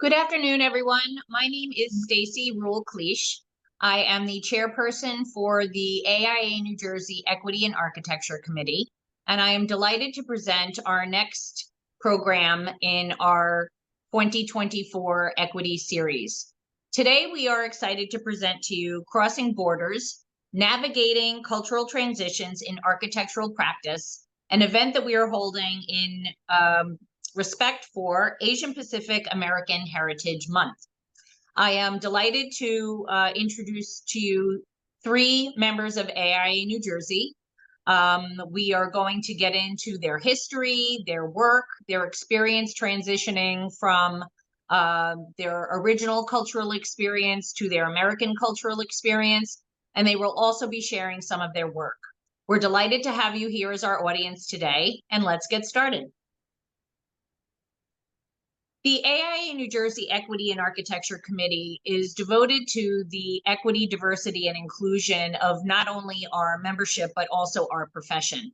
Good afternoon, everyone. My name is Stacey Kliesch. I am the chairperson for the AIA New Jersey Equity and Architecture Committee, and I am delighted to present our next program in our 2024 Equity Series. Today, we are excited to present to you Crossing Borders, Navigating Cultural Transitions in Architectural Practice, an event that we are holding in respect for Asian Pacific American Heritage Month. I am delighted to introduce to you three members of AIA New Jersey. We are going to get into their history, their work, their experience transitioning from their original cultural experience to their American cultural experience, and they will also be sharing some of their work. We're delighted to have you here as our audience today, and let's get started. The AIA New Jersey Equity and Architecture Committee is devoted to the equity, diversity, and inclusion of not only our membership, but also our profession.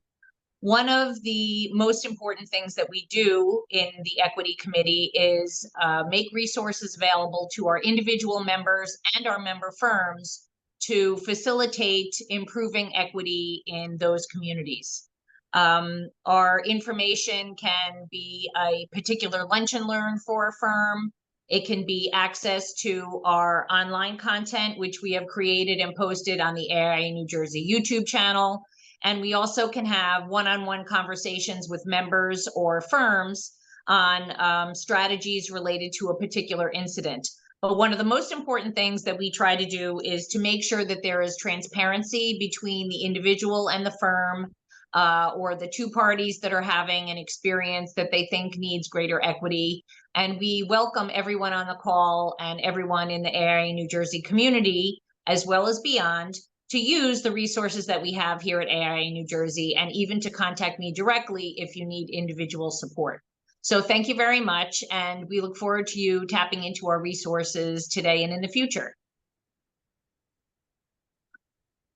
One of the most important things that we do in the Equity Committee is make resources available to our individual members and our member firms to facilitate improving equity in those communities. Our information can be a particular lunch and learn for a firm. It can be access to our online content, which we have created and posted on the AIA New Jersey YouTube channel. And we also can have one-on-one conversations with members or firms on strategies related to a particular incident. But one of the most important things that we try to do is to make sure that there is transparency between the individual and the firm, or the two parties that are having an experience that they think needs greater equity. And we welcome everyone on the call and everyone in the AIA New Jersey community, as well as beyond, to use the resources that we have here at AIA New Jersey, and even to contact me directly if you need individual support. So thank you very much, and we look forward to you tapping into our resources today and in the future.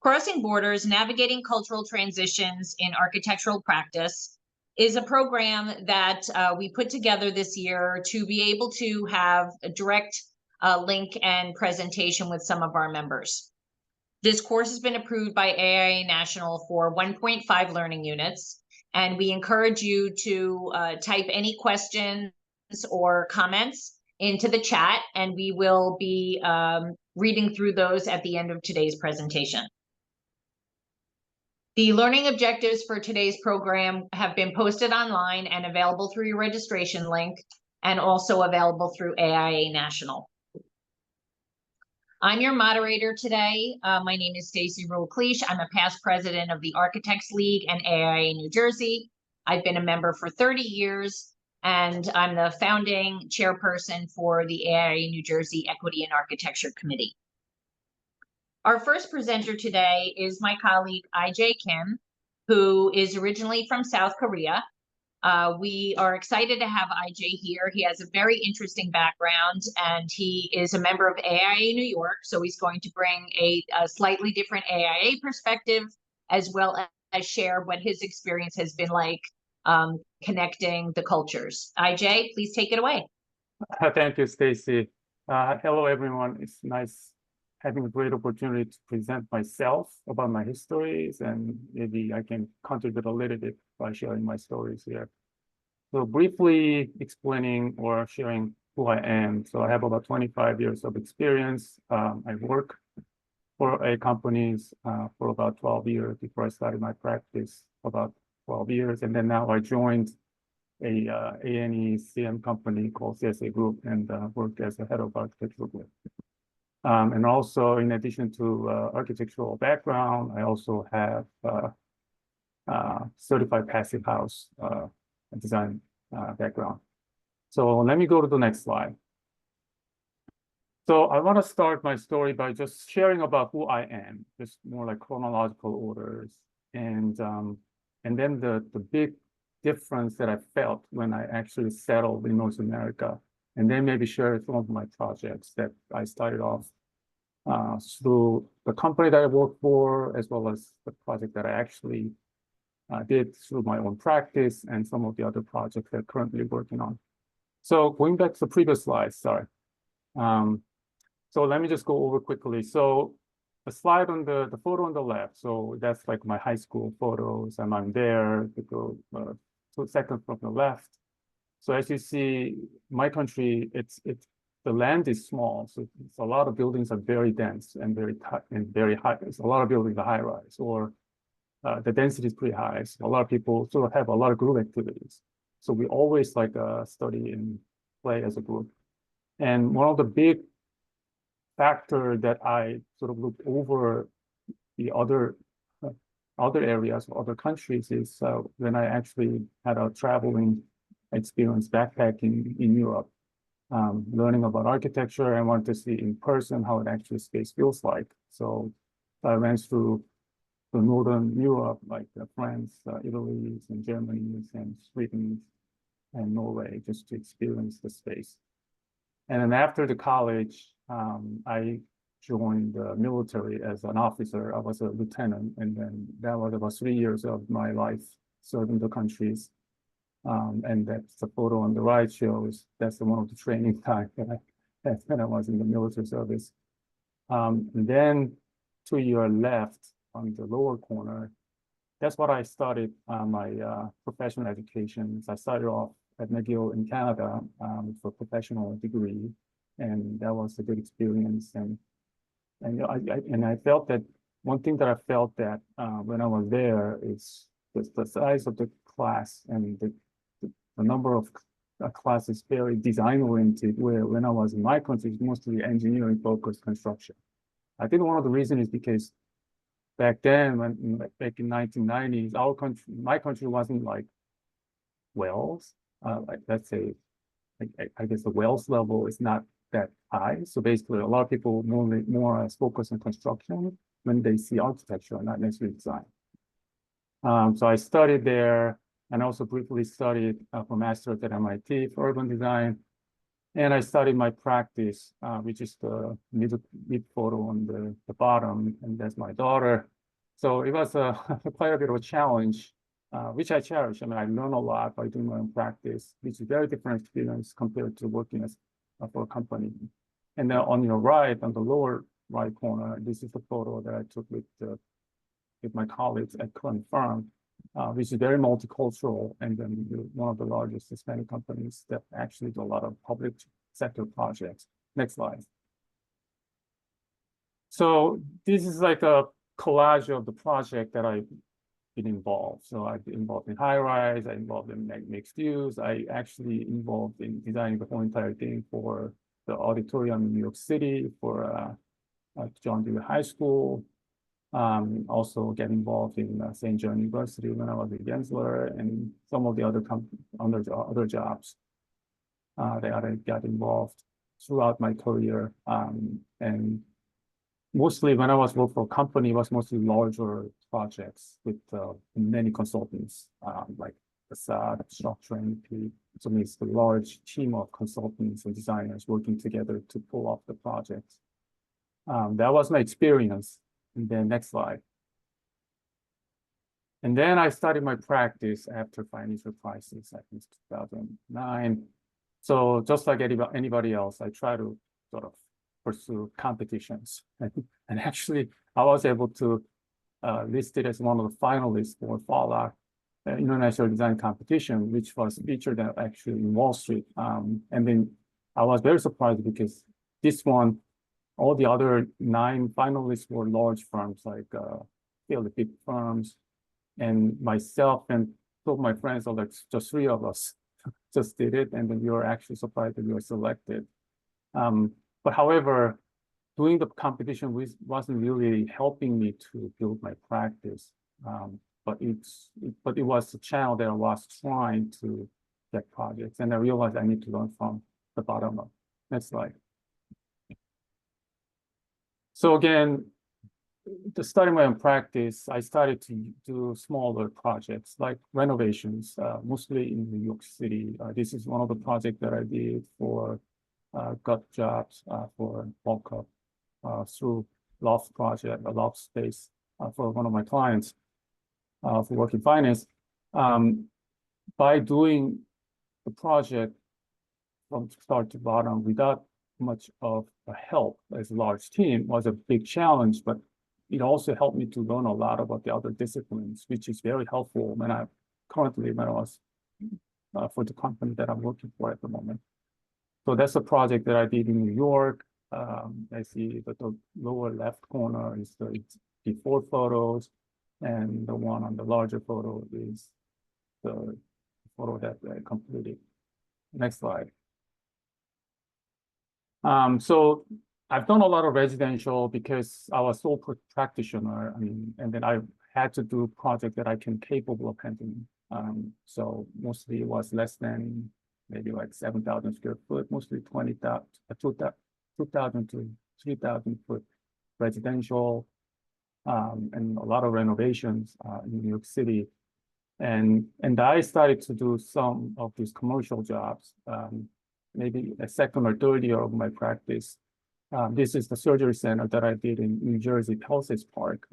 Crossing Borders, Navigating Cultural Transitions in Architectural Practice is a program that we put together this year to be able to have a direct link and presentation with some of our members. This course has been approved by AIA National for 1.5 learning units, and we encourage you to type any questions or comments into the chat, and we will be reading through those at the end of today's presentation. The learning objectives for today's program have been posted online and available through your registration link, and also available through AIA National. I'm your moderator today. My name is Stacey Kliesch. I'm a past president of the Architects League and AIA New Jersey. I've been a member for 30 years, and I'm the founding chairperson for the AIA New Jersey Equity and Architecture Committee. Our first presenter today is my colleague, IJKIM, Kim, who is originally from South Korea. We are excited to have IJ here. He has a very interesting background, and he is a member of AIA New York, so he's going to bring a slightly different AIA perspective, as well as share what his experience has been like connecting the cultures. IJ, please take it away. Thank you, Stacey. Hello, everyone. It's nice having a great opportunity to present myself about my histories, and maybe I can contribute a little bit by sharing my stories here. So briefly explaining or sharing who I am. So I have about 25 years of experience. I work for a companies for about 12 years before I started my practice, about 12 years. And then now I joined a ANECM company called CSA Group, and worked as a head of architectural group. And also, in addition to architectural background, I also have certified passive house design background. So let me go to the next slide. So I want to start my story by just sharing about who I am, just more like chronological orders, and then the big difference that I felt when I actually settled in North America, and then maybe share some of my projects that I started off through the company that I work for, as well as the project that I actually did through my own practice, and some of the other projects that I'm currently working on. So going back to the previous slide, sorry. So let me just go over quickly. So the slide on the photo on the left, so that's like my high school photos, and I'm there to go to second from the left. So as you see, my country, the land is small, so it's a lot of buildings are very dense and very tight and very high. It's a lot of buildings are high rise, or the density is pretty high. So a lot of people sort of have a lot of group activities. So we always like study and play as a group. And one of the big factor that I sort of looked over the other areas, other countries, is when I actually had a traveling experience backpacking in Europe, learning about architecture. I wanted to see in person how it actually space feels like. So I went through the Northern Europe, like France, Italy, and Germany, and Sweden, and Norway, just to experience the space. And then after the college, I joined the military as an officer. I was a lieutenant, and then that was about 3 years of my life serving the countries. And that's the photo on the right shows, that's one of the training time that I had when I was in the military service. And then to your left on the lower corner, that's what I started my professional education. So I started off at McGill in Canada for professional degree, and that was a good experience. And I felt that one thing that I felt that when I was there is the size of the class and the number of classes very design oriented, where when I was in my country, it's mostly engineering focused construction. I think one of the reasons is because back then, back in 1990s, my country wasn't like Wales. Like let's say, I guess the Wales level is not that high. So basically, a lot of people more focus on construction when they see architecture, not necessarily design. So I studied there, and also briefly studied for master's at MIT for urban design. And I studied my practice, which is the mid photo on the bottom, and that's my daughter. So it was quite a bit of a challenge, which I cherish. I mean, I learned a lot by doing my own practice, which is a very different experience compared to working as for a company. And then on your right, on the lower right corner, this is the photo that I took with my colleagues at Karen Firm, which is very multicultural, and then one of the largest Hispanic companies that actually do a lot of public sector projects. Next slide. So this is like a collage of the project that I've been involved. So I've been involved in high rise, I involved in mixed use. I actually involved in designing the whole entire thing for the auditorium in New York City, for John Dewey High School. Also get involved in St. John University when I was at Gensler, and some of the other other jobs that I got involved throughout my career. And mostly when I was working for a company, it was mostly larger projects with many consultants, like facade, structuring. So it's a large team of consultants and designers working together to pull off the project. That was my experience. And then next slide. And then I started my practice after financial crisis, I think 2009. So just like anybody else, I try to sort of pursue competitions. And actually, I was able to listed as one of the finalists for FALA International Design Competition, which was featured actually in Wall Street. And then I was very surprised because this one, all the other 9 finalists were large firms, like fairly big firms, and myself and 2 of my friends, so like just 3 of us just did it, and then we were actually surprised that we were selected. But however, doing the competition wasn't really helping me to build my practice, but it was a channel that I was trying to get projects, and I realized I need to learn from the bottom up. Next slide. So again, to start my own practice, I started to do smaller projects like renovations, mostly in New York City. This is one of the projects that I did for got jobs for bulk up through loft project, a loft space for one of my clients for work in finance. By doing the project, from start to bottom without much of a help as a large team was a big challenge, but it also helped me to learn a lot about the other disciplines, which is very helpful when I was for the company that I'm working for at the moment. So that's a project that I did in New York. I see that the lower left corner is the before photos, and the one on the larger photo is the photo that I completed. Next slide. So I've done a lot of residential because I was sole practitioner. I mean, and then I had to do projects that I can capable of handling. So mostly it was less than maybe like 7,000 square foot, mostly 2,000 to 3,000 foot residential, and a lot of renovations in New York City. And I started to do some of these commercial jobs, maybe a second or third year of my practice. This is the surgery center that I did in New Jersey, Palisades Park.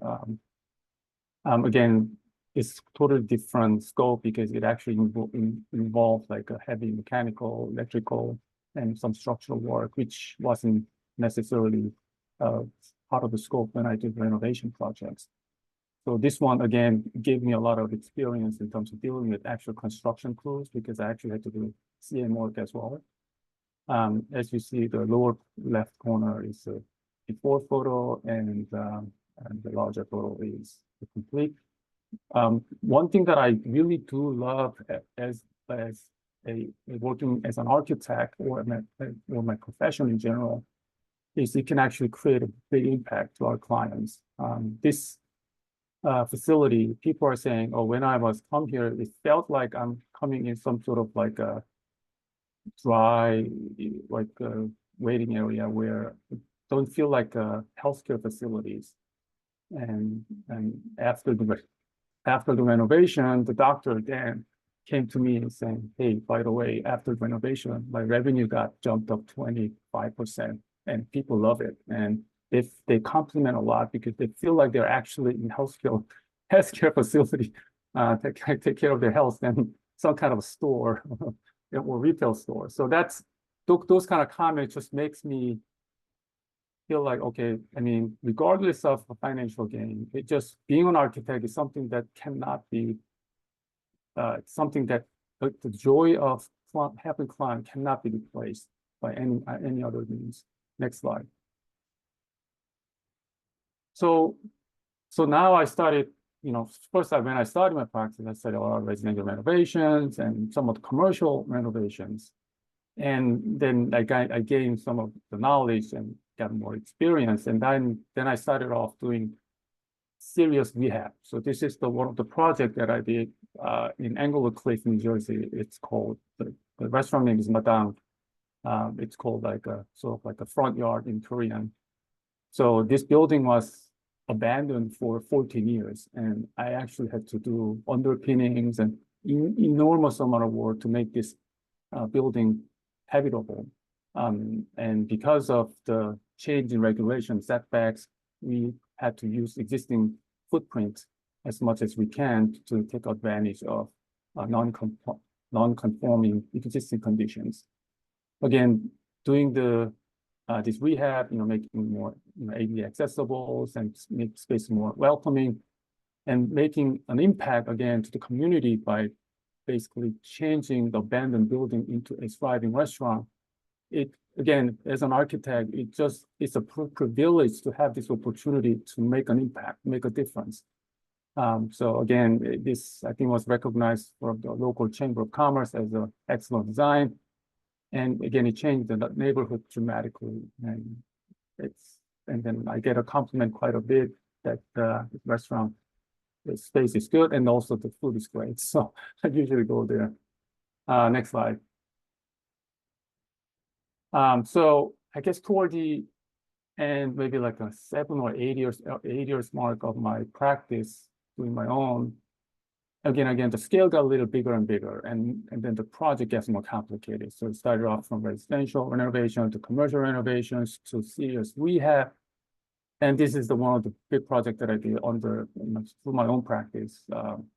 Again, it's totally different scope because it actually involved like a heavy mechanical, electrical, and some structural work, which wasn't necessarily part of the scope when I did renovation projects. So this one, again, gave me a lot of experience in terms of dealing with actual construction crews because I actually had to do CM work as well. As you see, the lower left corner is a before photo, and the larger photo is the complete. One thing that I really do love as working as an architect or my profession in general is it can actually create a big impact to our clients. This facility, people are saying, oh, when I was come here, it felt like I'm coming in some sort of like a dry, like a waiting area where it don't feel like healthcare facilities. And after the renovation, the doctor then came to me and saying, hey, by the way, after renovation, my revenue got jumped up 25%, and people love it. And they compliment a lot because they feel like they're actually in healthcare facility take care of their health than some kind of a store or retail store. So that's those kind of comments just makes me feel like, okay, I mean, regardless of the financial gain, it just being an architect is something that cannot be something that the joy of helping client cannot be replaced by any other means. Next slide. So now I started, first when I started my practice, I studied a lot of residential renovations and some of the commercial renovations. And then I gained some of the knowledge and got more experience. And then I started off doing serious rehab. So this is one of the projects that I did in Kliesch, New Jersey. It's called, the restaurant name is Madang. It's called like a sort of like a front yard in Korean. So this building was abandoned for 14 years, and I actually had to do underpinnings and enormous amount of work to make this building habitable. And because of the change in regulation setbacks, we had to use existing footprint as much as we can to take advantage of non-conforming existing conditions. Again, doing this rehab, making more ADA accessible and make space more welcoming, and making an impact again to the community by basically changing the abandoned building into a thriving restaurant. It again, as an architect, it's a privilege to have this opportunity to make an impact, make a difference. So again, this I think was recognized from the local Chamber of Commerce as an excellent design. And again, it changed the neighborhood dramatically. And then I get a compliment quite a bit that the restaurant, the space is good and also the food is great. So I usually go there. Next slide. So I guess toward the end, maybe like a 7 or 8 years mark of my practice doing my own. Again, the scale got a little bigger and bigger, and then the project gets more complicated. So it started off from residential renovation to commercial renovations to serious rehab. And this is one of the big projects that I did through my own practice.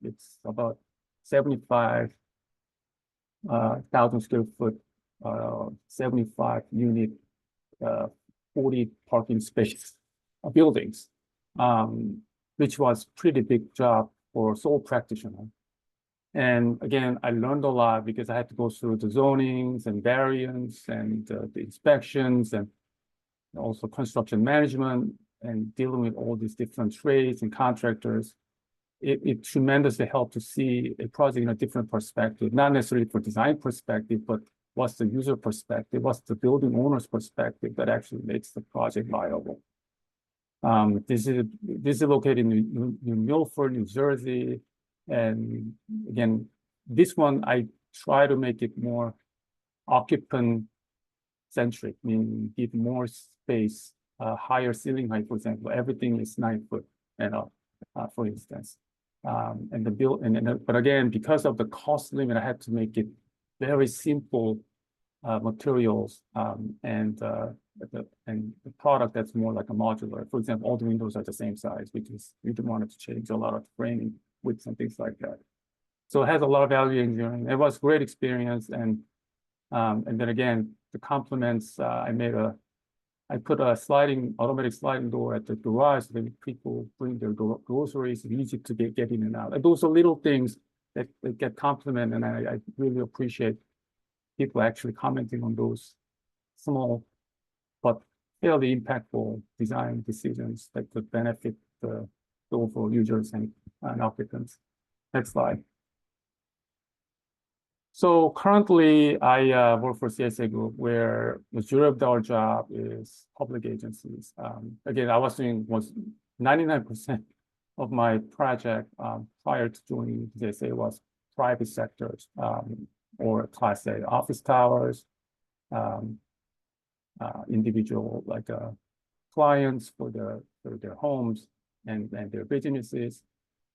It's about 75,000 square foot 75 unit, 40 parking space buildings, which was pretty big job for sole practitioner. And again, I learned a lot because I had to go through the zonings and variants and the inspections and also construction management and dealing with all these different trades and contractors. It tremendously helped to see a project in a different perspective, not necessarily for design perspective, but what's the user perspective, what's the building owner's perspective that actually makes the project viable. This is located in New Milford, New Jersey. And again, this one, I try to make it more occupant centric, meaning give more space, higher ceiling height, for example. Everything is 9 foot and up, for instance. And the build, but again, because of the cost limit, I had to make it very simple materials and the product that's more like a modular. For example, all the windows are the same size because we didn't want it to change a lot of framing widths and things like that. So it has a lot of value engineering. It was a great experience, and then again, the compliments. I put a automatic sliding door at the garage so that people bring their groceries. It's easy to get in and out. And those are little things that get complimented, and I really appreciate people actually commenting on those small but fairly impactful design decisions that could benefit the overall users and occupants. Next slide. So currently, I work for CSA Group, where the majority of our job is public agencies. Again, I was 99% of my project prior to joining CSA was private sectors or Class A office towers, individual clients for their homes and their businesses,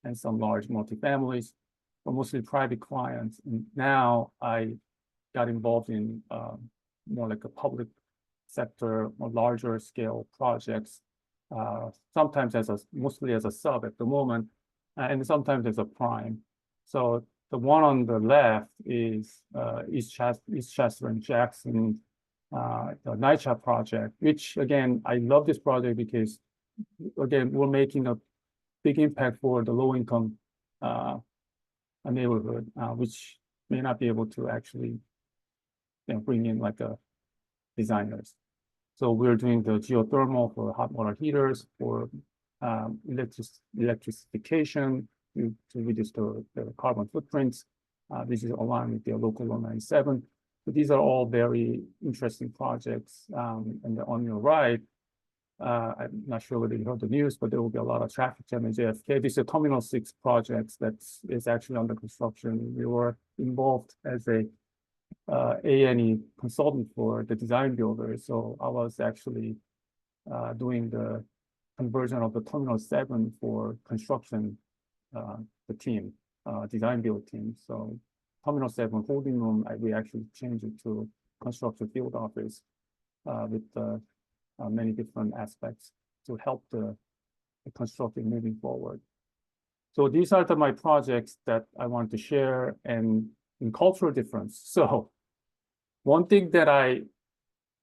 and some large multifamilies, but mostly private clients. And now I got involved in more like a public sector or larger scale projects, sometimes mostly as a sub at the moment, and sometimes as a prime. So the one on the left is East Chester and Jackson, the NYCHA project, which again, I love this project because again, we're making a big impact for the low income neighborhood, which may not be able to actually bring in designers. So we're doing the geothermal for hot water heaters, for electrification to reduce the carbon footprints. This is aligned with the local 197. So these are all very interesting projects. And on your right, I'm not sure whether you heard the news, but there will be a lot of traffic jam in JFK. This is a Terminal 6 project that is actually under construction. We were involved as a A&E consultant for the design builder. So I was actually doing the conversion of the Terminal 7 for construction, the team, design build team. So Terminal 7 holding room, we actually changed it to construction field office with many different aspects to help the construction moving forward. So these are my projects that I want to share, and in cultural difference. So one thing that I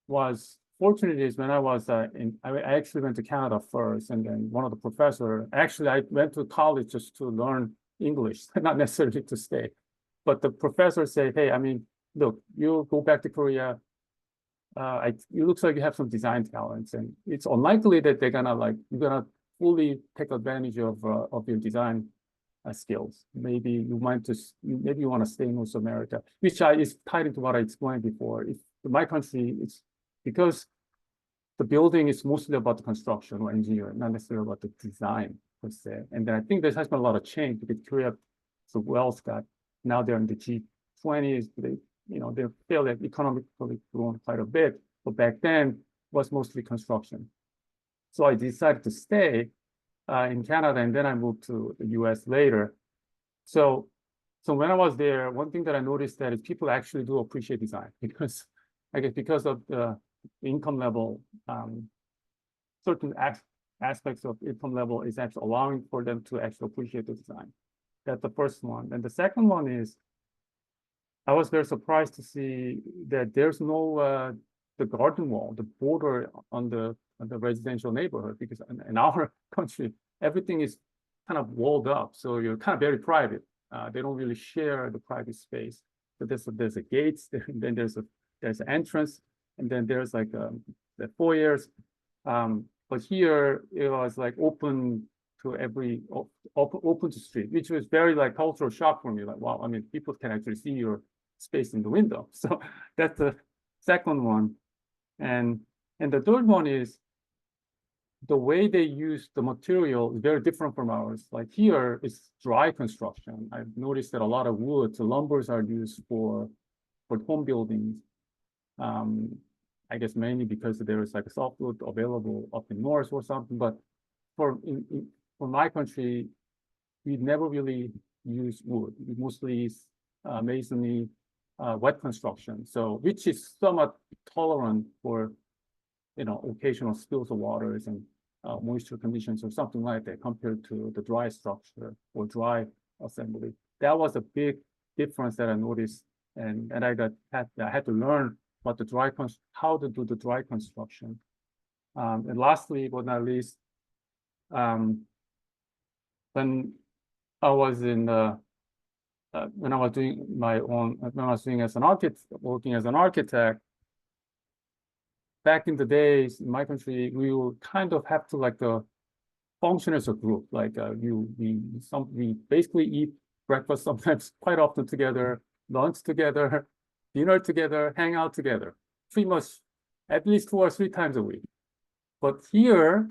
was fortunate is when I was I actually went to Canada first, and then one of the professors, actually I went to college just to learn English, not necessarily to stay. But the professor said, hey, I mean, look, you go back to Korea, it looks like you have some design talents, and it's unlikely that they're you're gonna fully take advantage of your design skills. Maybe you want to stay in North America, which is tied into what I explained before. If in my country, it's because the building is mostly about the construction or engineering, not necessarily about the design per se. And then I think there has been a lot of change because Korea, so Wells got, now they're in the G20s, they're fairly economically grown quite a bit, but back then was mostly construction. So I decided to stay in Canada, and then I moved to the US later. So when I was there, one thing that I noticed that is people actually do appreciate design, because I guess because of the income level, certain aspects of income level is actually allowing for them to actually appreciate the design. That's the first one. And the second one is I was very surprised to see that there's no the garden wall, the border on the residential neighborhood, because in our country, everything is kind of walled up. So you're kind of very private. They don't really share the private space. So there's a gates, then there's an entrance, and then there's like the foyers. But here it was like open to open to street, which was very like cultural shock for me. Like, wow, I mean, people can actually see your space in the window. So that's the second one. And the third one is the way they use the material is very different from ours. Like here, it's dry construction. I've noticed that a lot of wood, so lumbers are used for home buildings. I guess mainly because there is like a softwood available up in north or something. But for my country, we never really use wood. We mostly use masonry, wet construction. So which is somewhat tolerant for occasional spills of waters and moisture conditions or something like that compared to the dry structure or dry assembly. That was a big difference that I noticed, and I had to learn what how to do the dry construction. And lastly, but not least, when I was when I was doing working as an architect, back in the days in my country, we would kind of have to like function as a group. Like we basically eat breakfast sometimes quite often together, lunch together, dinner together, hang out together, pretty much at least 2 or 3 times a week. But here,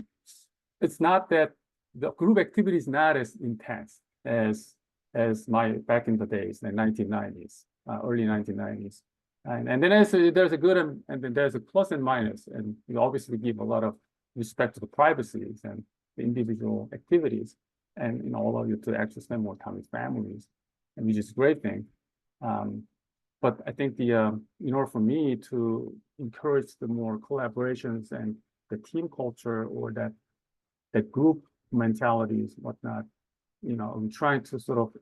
it's not that the group activity is not as intense as back in the days, the 1990s, early 1990s. And then there's a good and then there's a plus and minus, and we obviously give a lot of respect to the privacies and the individual activities, and allow you to actually spend more time with families, and which is a great thing. But I think in order for me to encourage the more collaborations and the team culture or that group mentalities, whatnot, I'm trying to sort of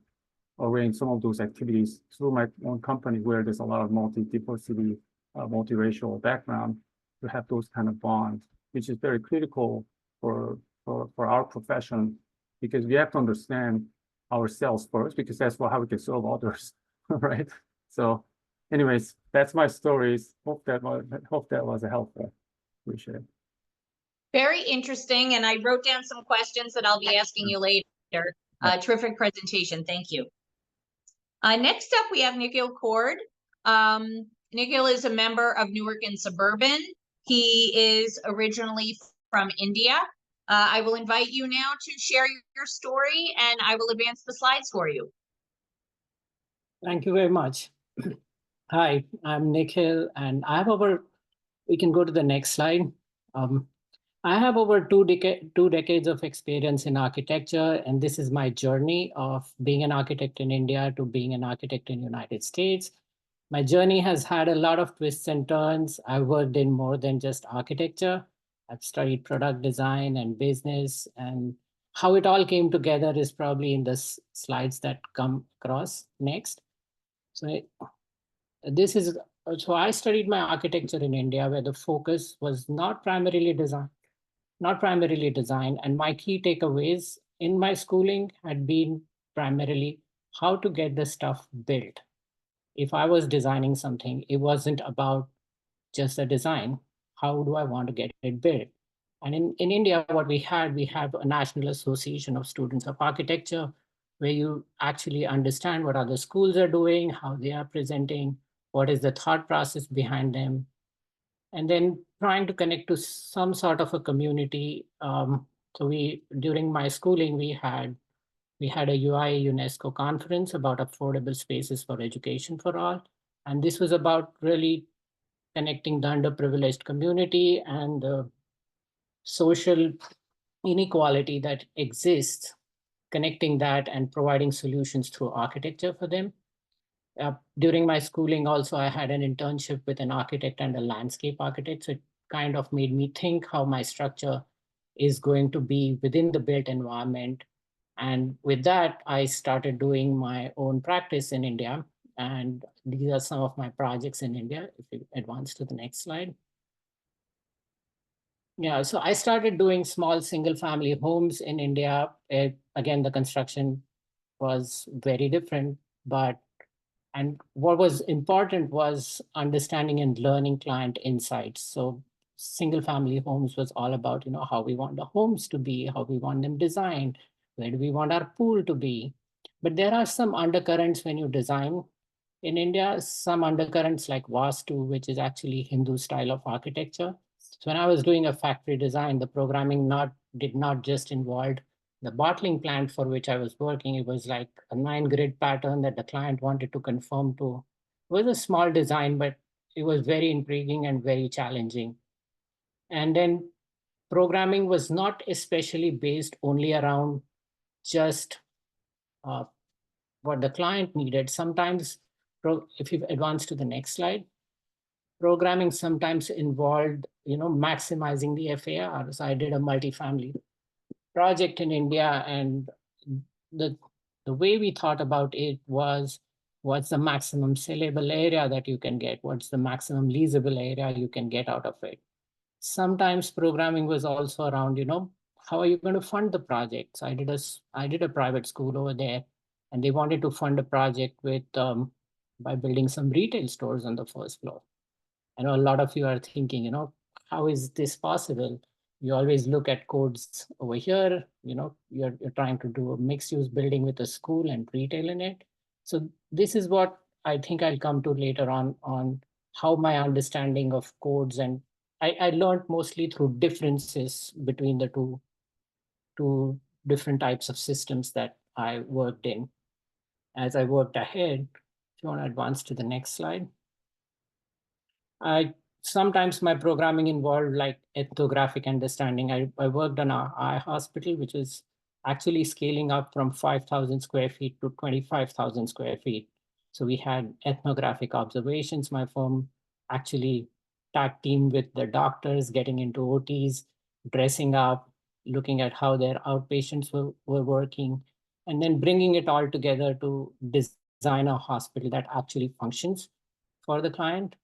arrange some of those activities through my own company where there's a lot of multi-diversity, multiracial background, to have those kind of bonds, which is very critical for our profession, because we have to understand ourselves first, because that's how we can serve others, right? So anyways, that's my stories. Hope that was helpful. Appreciate it. Very interesting, and I wrote down some questions that I'll be asking you later. Terrific presentation, thank you. Next up, we have Nikhil Korde. Nikhil is a member of Newark and Suburban. He is originally from India. I will invite you now to share your story, and I will advance the slides for you. Thank you very much. Hi, I'm Nikhil, and we can go to the next slide. I have over two decades of experience in architecture, and this is my journey of being an architect in India to being an architect in the United States. My journey has had a lot of twists and turns. I've worked in more than just architecture. I've studied product design and business, and how it all came together is probably in the slides that come across next. So I studied my architecture in India, where the focus was not primarily design, and my key takeaways in my schooling had been primarily how to get the stuff built. If I was designing something, it wasn't about just the design. How do I want to get it built? And in India, what we have a National Association of Students of Architecture, where you actually understand what other schools are doing, how they are presenting, what is the thought process behind them, and then trying to connect to some sort of a community. During my schooling, we had a UIA UNESCO conference about affordable spaces for education for all. And this was about really connecting the underprivileged community and the social inequality that exists, connecting that and providing solutions through architecture for them. During my schooling also, I had an internship with an architect and a landscape architect. So it kind of made me think how my structure is going to be within the built environment. And with that, I started doing my own practice in India. And these are some of my projects in India. If you advance to the next slide. Yeah, so I started doing small single family homes in India. Again, the construction was very different, and what was important was understanding and learning client insights. So single family homes was all about, how we want the homes to be, how we want them designed, where do we want our pool to be. But there are some undercurrents when you design in India, some undercurrents like Vastu, which is actually Hindu style of architecture. So when I was doing a factory design, the programming did not just involve the bottling plant for which I was working. It was like a 9-grid pattern that the client wanted to conform to. It was a small design, but it was very intriguing and very challenging. And then programming was not especially based only around just what the client needed. Sometimes, if you advance to the next slide, programming sometimes involved, maximizing the FAR. So I did a multifamily project in India, and the way we thought about it was, what's the maximum sellable area that you can get? What's the maximum leasable area you can get out of it? Sometimes programming was also around, how are you going to fund the project? So I did a private school over there, and they wanted to fund a project with by building some retail stores on the first floor. I know a lot of you are thinking, how is this possible? You always look at codes over here, you're trying to do a mixed use building with a school and retail in it. So this is what I think I'll come to later on how my understanding of codes, and I learned mostly through differences between the two different types of systems that I worked in. As I worked ahead, if you want to advance to the next slide. Sometimes my programming involved like ethnographic understanding. I worked on an eye hospital, which is actually scaling up from 5,000 square feet to 25,000 square feet. So we had ethnographic observations. My firm actually tag teamed with the doctors, getting into OTs, dressing up, looking at how their outpatients were working, and then bringing it all together to design a hospital that actually functions for the client.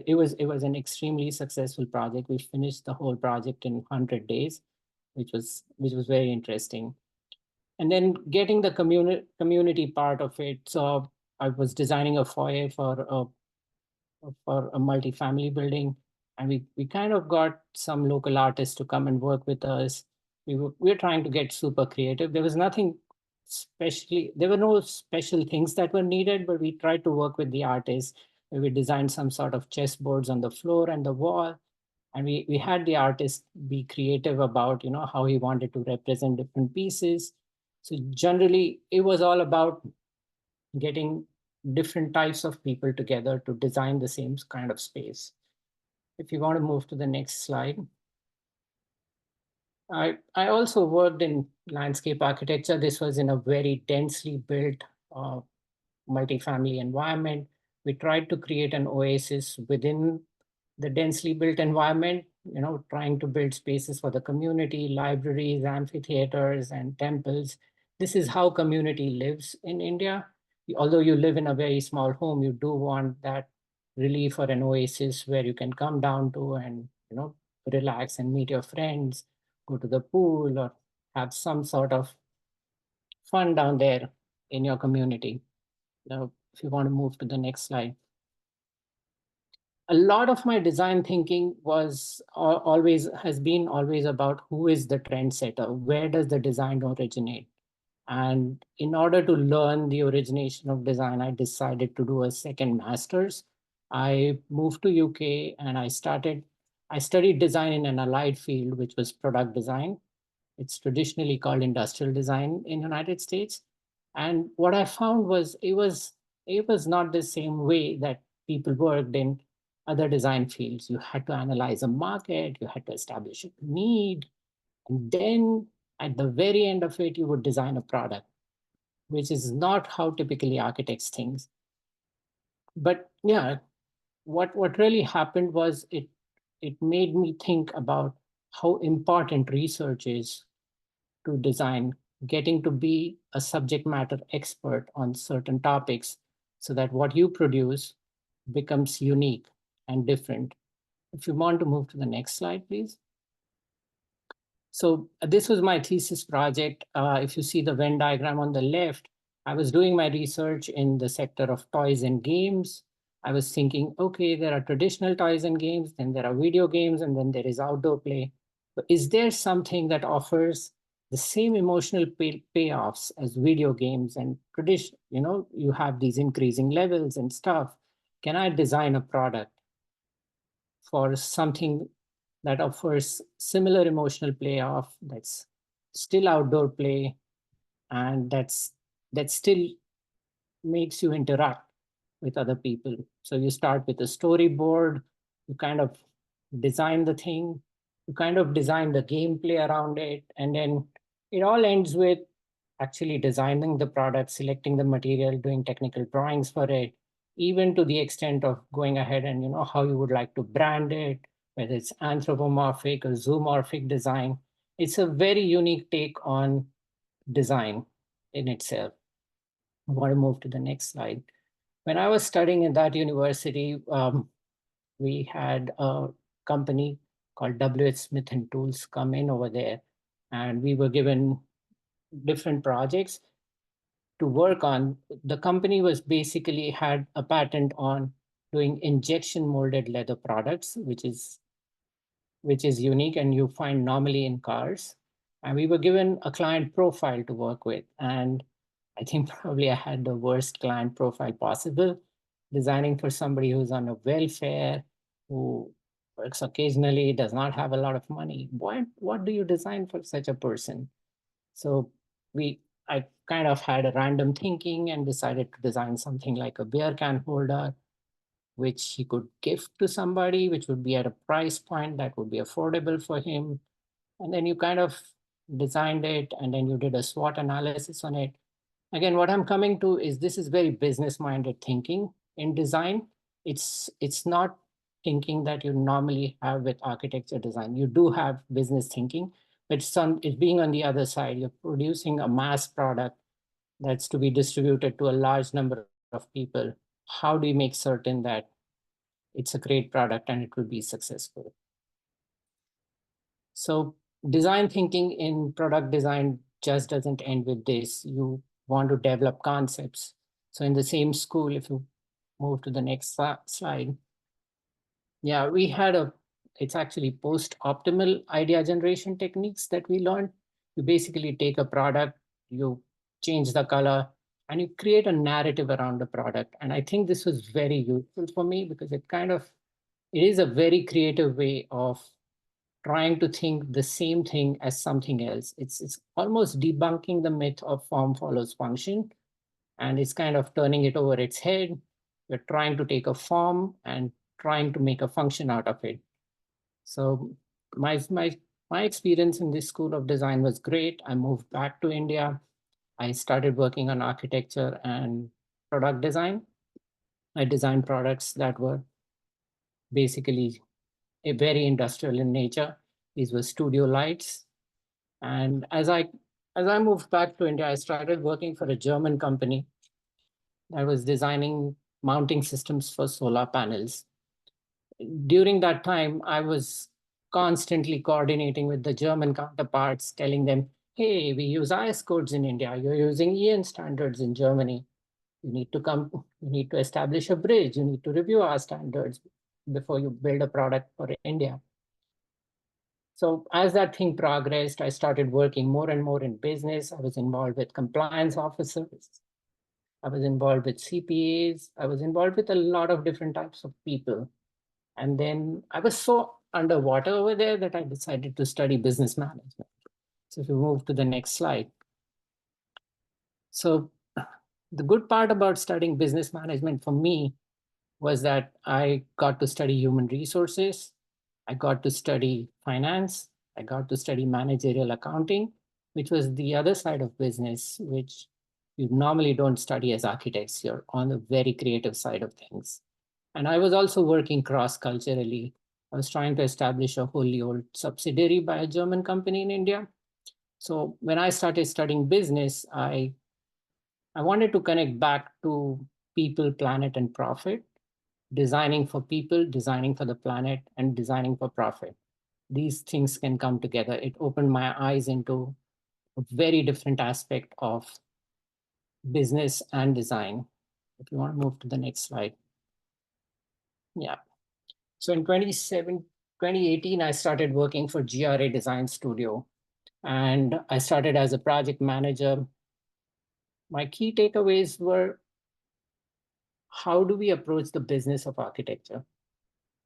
It was an extremely successful project. We finished the whole project in 100 days, which was very interesting. And then getting the community part of it. So I was designing a foyer for a multifamily building, and we kind of got some local artists to come and work with us. We were trying to get super creative. There was nothing there were no special things that were needed, but we tried to work with the artists. We designed some sort of chessboards on the floor and the wall, and we had the artist be creative about how he wanted to represent different pieces. So generally, it was all about getting different types of people together to design the same kind of space. If you want to move to the next slide. I also worked in landscape architecture. This was in a very densely built multifamily environment. We tried to create an oasis within the densely built environment, trying to build spaces for the community, libraries, amphitheaters, and temples. This is how community lives in India. Although you live in a very small home, you do want that relief or an oasis where you can come down to and, relax and meet your friends, go to the pool, or have some sort of fun down there in your community. Now, if you want to move to the next slide. A lot of my design thinking has been always about who is the trendsetter, where does the design originate? And in order to learn the origination of design, I decided to do a second master's. I moved to UK and I studied design in an allied field, which was product design. It's traditionally called industrial design in the United States. And what I found was it was not the same way that people worked in other design fields. You had to analyze a market, you had to establish a need, and then at the very end of it, you would design a product, which is not how typically architects think. But yeah, what really happened was it made me think about how important research is to design, getting to be a subject matter expert on certain topics so that what you produce becomes unique and different. If you want to move to the next slide, please. So this was my thesis project. If you see the Venn diagram on the left, I was doing my research in the sector of toys and games. I was thinking, okay, there are traditional toys and games, then there are video games, and then there is outdoor play. But is there something that offers the same emotional payoffs as video games and tradition? You know, you have these increasing levels and stuff. Can I design a product for something that offers similar emotional payoff, that's still outdoor play, and that still makes you interact with other people? So you start with a storyboard, you kind of design the thing, you kind of design the gameplay around it, and then it all ends with actually designing the product, selecting the material, doing technical drawings for it, even to the extent of going ahead and, you know, how you would like to brand it, whether it's anthropomorphic or zoomorphic design. It's a very unique take on design in itself. I want to move to the next slide. When I was studying in that university, we had a company called W.H. Smith & Tools come in over there, and we were given different projects to work on. The company was basically had a patent on doing injection molded leather products, which is unique and you find normally in cars. And we were given a client profile to work with. And I think probably I had the worst client profile possible, designing for somebody who's on a welfare, who works occasionally, does not have a lot of money. What do you design for such a person? So I kind of had a random thinking and decided to design something like a beer can holder, which he could gift to somebody, which would be at a price point that would be affordable for him. And then you kind of designed it, and then you did a SWOT analysis on it. Again, what I'm coming to is this is very business-minded thinking in design. It's not thinking that you normally have with architecture design. You do have business thinking, but it's being on the other side. You're producing a mass product that's to be distributed to a large number of people. How do you make certain that it's a great product and it will be successful? So design thinking in product design just doesn't end with this. You want to develop concepts. So in the same school, if you move to the next slide, yeah, we had it's actually post-optimal idea generation techniques that we learned. You basically take a product, you change the color, and you create a narrative around the product. And I think this was very useful for me because it is a very creative way of trying to think the same thing as something else. It's almost debunking the myth of form follows function, and it's kind of turning it over its head. We're trying to take a form and trying to make a function out of it. So my experience in this school of design was great. I moved back to India. I started working on architecture and product design. I designed products that were basically very industrial in nature. These were studio lights. And as I moved back to India, I started working for a German company that was designing mounting systems for solar panels. During that time, I was constantly coordinating with the German counterparts, telling them, hey, we use IS codes in India. You're using EN standards in Germany. You need to establish a bridge. You need to review our standards before you build a product for India. So as that thing progressed, I started working more and more in business. I was involved with compliance officers. I was involved with CPAs. I was involved with a lot of different types of people. And then I was so underwater over there that I decided to study business management. So if you move to the next slide. So the good part about studying business management for me was that I got to study human resources. I got to study finance. I got to study managerial accounting, which was the other side of business, which you normally don't study as architects. You're on the very creative side of things. And I was also working cross-culturally. I was trying to establish a wholly owned subsidiary by a German company in India. So when I started studying business, I wanted to connect back to people, planet, and profit, designing for people, designing for the planet, and designing for profit. These things can come together. It opened my eyes into a very different aspect of business and design. If you want to move to the next slide. Yeah. So in 2018, I started working for GRA Design Studio, and I started as a project manager. My key takeaways were, how do we approach the business of architecture?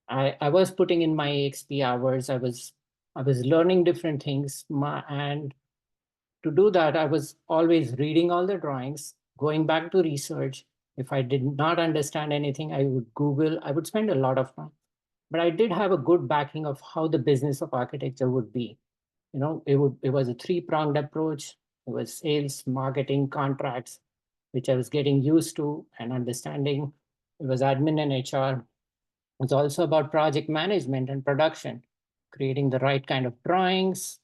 I was putting in my AXP hours. I was learning different things. And to do that, I was always reading all the drawings, going back to research. If I did not understand anything, I would Google. I would spend a lot of time. But I did have a good backing of how the business of architecture would be. You know, it was a three-pronged approach. It was sales, marketing, contracts, which I was getting used to and understanding. It was admin and HR. It's also about project management and production, creating the right kind of drawings,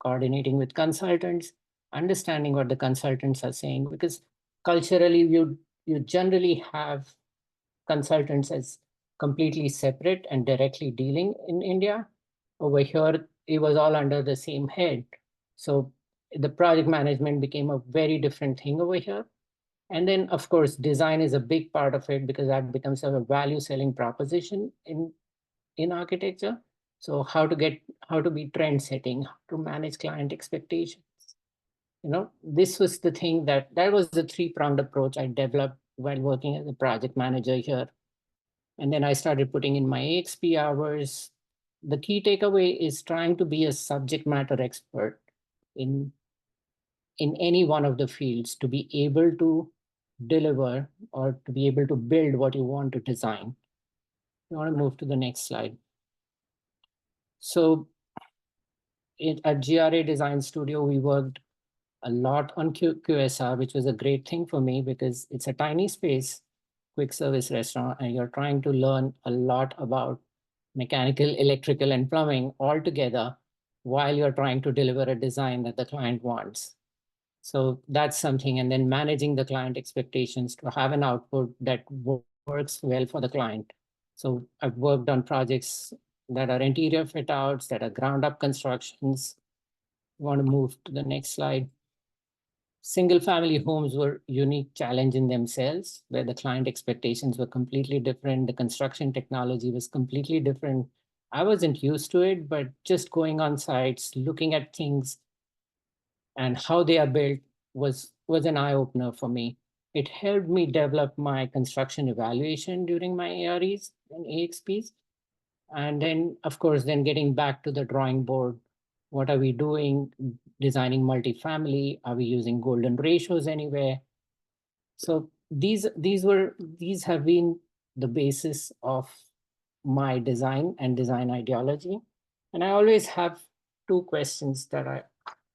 coordinating with consultants, understanding what the consultants are saying, because culturally you generally have consultants as completely separate and directly dealing in India. Over here, it was all under the same head. So the project management became a very different thing over here. And then, of course, design is a big part of it, because that becomes a value selling proposition in architecture. So how to be trend setting, how to manage client expectations. You know, this was the thing that was the three-pronged approach I developed while working as a project manager here. And then I started putting in my AXP hours. The key takeaway is trying to be a subject matter expert in any one of the fields to be able to deliver or to be able to build what you want to design. You want to move to the next slide. So at GRA Design Studio, we worked a lot on QSR, which was a great thing for me because it's a tiny space, quick service restaurant, and you're trying to learn a lot about mechanical, electrical, and plumbing all together while you're trying to deliver a design that the client wants. So that's something. And then managing the client expectations to have an output that works well for the client. So I've worked on projects that are interior fit outs, that are ground up constructions. You want to move to the next slide. Single family homes were a unique challenge in themselves, where the client expectations were completely different. The construction technology was completely different. I wasn't used to it, but just going on sites, looking at things and how they are built was an eye-opener for me. It helped me develop my construction evaluation during my AREs and AXPs. And then, of course, then getting back to the drawing board. What are we doing? Designing multifamily? Are we using golden ratios anywhere? So these have been the basis of my design and design ideology. And I always have two questions that I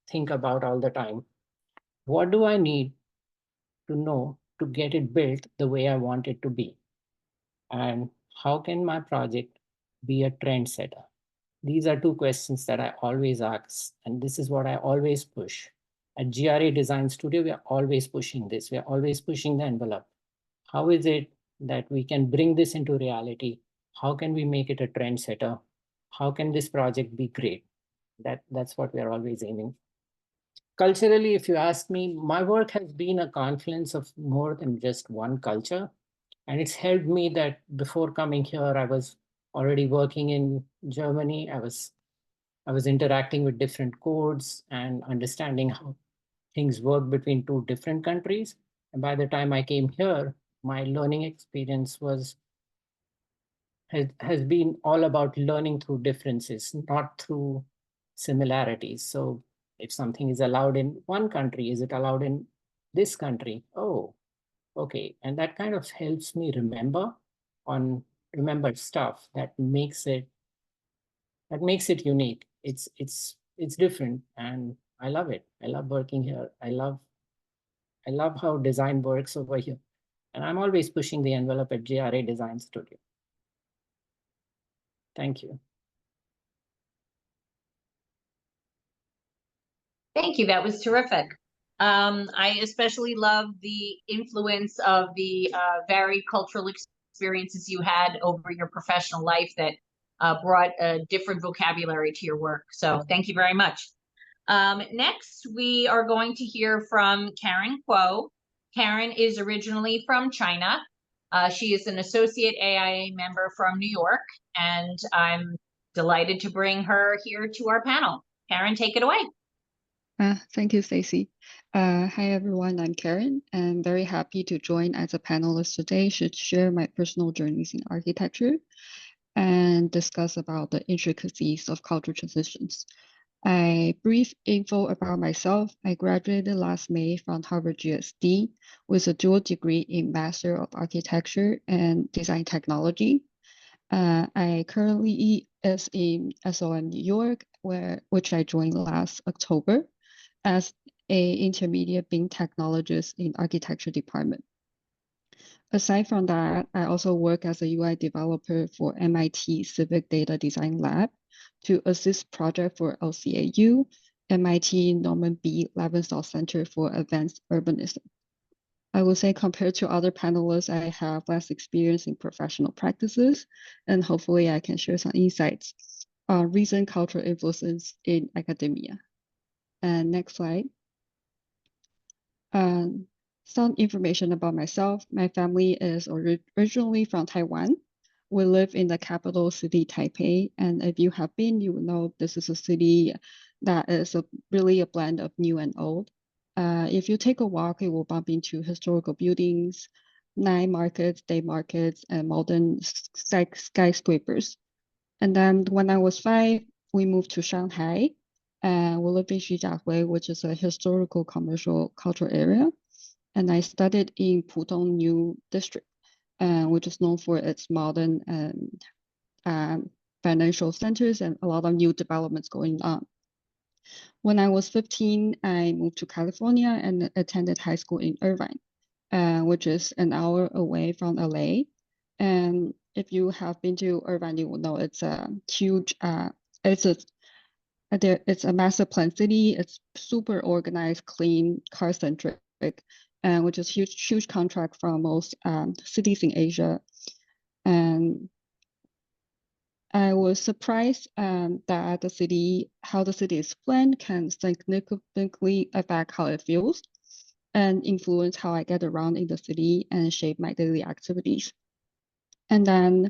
think about all the time. What do I need to know to get it built the way I want it to be? And how can my project be a trendsetter? These are two questions that I always ask, and this is what I always push. At GRA Design Studio, we are always pushing this. We are always pushing the envelope. How is it that we can bring this into reality? How can we make it a trendsetter? How can this project be great? That's what we are always aiming. Culturally, if you ask me, my work has been a confluence of more than just one culture. And it's helped me that before coming here, I was already working in Germany. I was interacting with different codes and understanding how things work between two different countries. And by the time I came here, my learning experience has been all about learning through differences, not through similarities. So if something is allowed in one country, is it allowed in this country? Oh, okay. And that kind of helps me remember stuff that makes it unique. It's different, and I love it. I love working here. I love how design works over here. And I'm always pushing the envelope at GRA Design Studio. Thank you. Thank you. That was terrific. I especially love the influence of the varied cultural experiences you had over your professional life that brought a different vocabulary to your work. So thank you very much. Next, we are going to hear from Karen Kuo. Karen is originally from China. She is an associate AIA member from New York, and I'm delighted to bring her here to our panel. Karen, take it away. Thank you, Stacey. Hi, everyone. I'm Karen. I'm very happy to join as a panelist today to share my personal journeys in architecture and discuss about the intricacies of cultural transitions. A brief info about myself. I graduated last May from Harvard GSD with a dual degree in Master of Architecture and Design Technology. I currently is in SOM New York, which I joined last October as a intermediate BIM technologist in architecture department. Aside from that, I also work as a UI developer for MIT Civic Data Design Lab to assist project for LCAU, MIT Norman B. Leventhal Center for Advanced Urbanism. I would say compared to other panelists, I have less experience in professional practices, and hopefully I can share some insights on recent cultural influences in academia. And next slide. Some information about myself. My family is originally from Taiwan. We live in the capital city, Taipei. And if you have been, you will know this is a city that is really a blend of new and old. If you take a walk, you will bump into historical buildings, night markets, day markets, and modern skyscrapers. And then when I was 5, we moved to Shanghai. We lived in Xujiahui, which is a historical commercial cultural area. And I studied in Pudong New District, which is known for its modern and financial centers and a lot of new developments going on. When I was 15, I moved to California and attended high school in Irvine, which is an hour away from LA. And if you have been to Irvine, you will know it's a huge, it's a master plan city. It's super organized, clean, car-centric, which is huge contract from most cities in Asia. And I was surprised that how the city is planned can significantly affect how it feels and influence how I get around in the city and shape my daily activities. And then,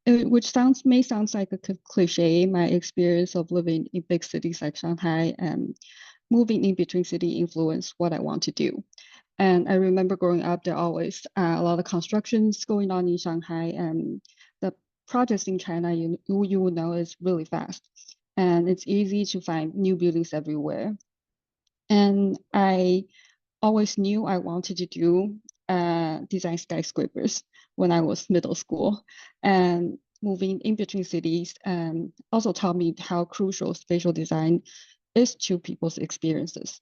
which may sound like a cliche, my experience of living in big cities like Shanghai and moving in between city influenced what I want to do. And I remember growing up, there are always a lot of constructions going on in Shanghai, and the projects in China, you will know, is really fast. And it's easy to find new buildings everywhere. And I always knew I wanted to do design skyscrapers when I was middle school. And moving in between cities also taught me how crucial spatial design is to people's experiences.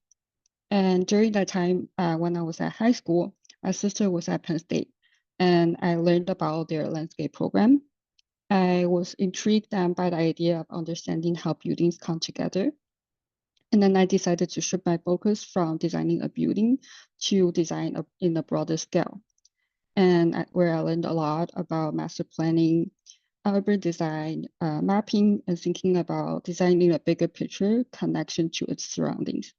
And during that time, when I was at high school, my sister was at Penn State, and I learned about their landscape program. I was intrigued by the idea of understanding how buildings come together. And then I decided to shift my focus from designing a building to design in a broader scale. And where I learned a lot about master planning, urban design, mapping, and thinking about designing a bigger picture connection to its surroundings.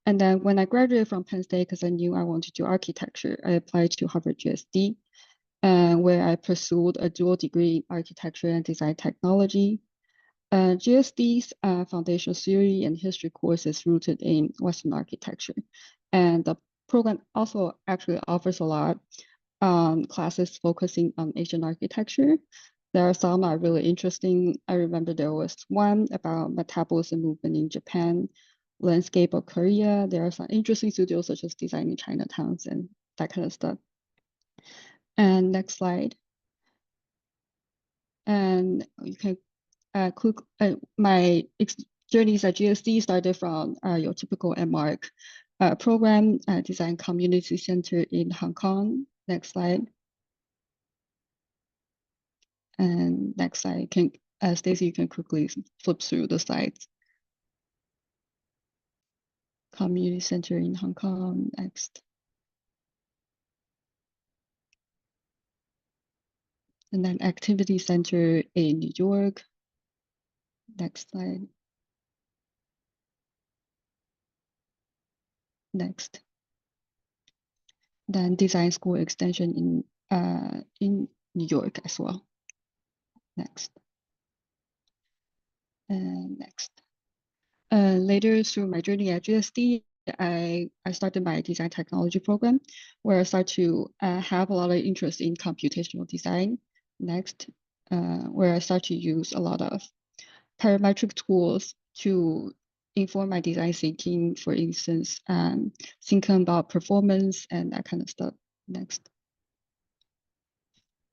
And then when I graduated from Penn State, because I knew I wanted to do architecture, I applied to Harvard GSD, where I pursued a dual degree in architecture and design technology. GSD's foundation theory and history course is rooted in Western architecture. And the program also actually offers a lot classes focusing on Asian architecture. There are some that are really interesting. I remember there was one about metabolism movement in Japan, landscape of Korea. There are some interesting studios such as designing Chinatowns and that kind of stuff. And next slide. And you can click my journeys at GSD started from your typical MARC program, Design Community Center in Hong Kong. Next slide. And next slide, Stacey, you can quickly flip through the slides. Community Center in Hong Kong. Next. And then Activity Center in New York. Next slide. Next. Then Design School Extension in New York as well. Next. And next. Later through my journey at GSD, I started my design technology program, where I start to have a lot of interest in computational design. Next, where I start to use a lot of parametric tools to inform my design thinking, for instance, thinking about performance and that kind of stuff. Next.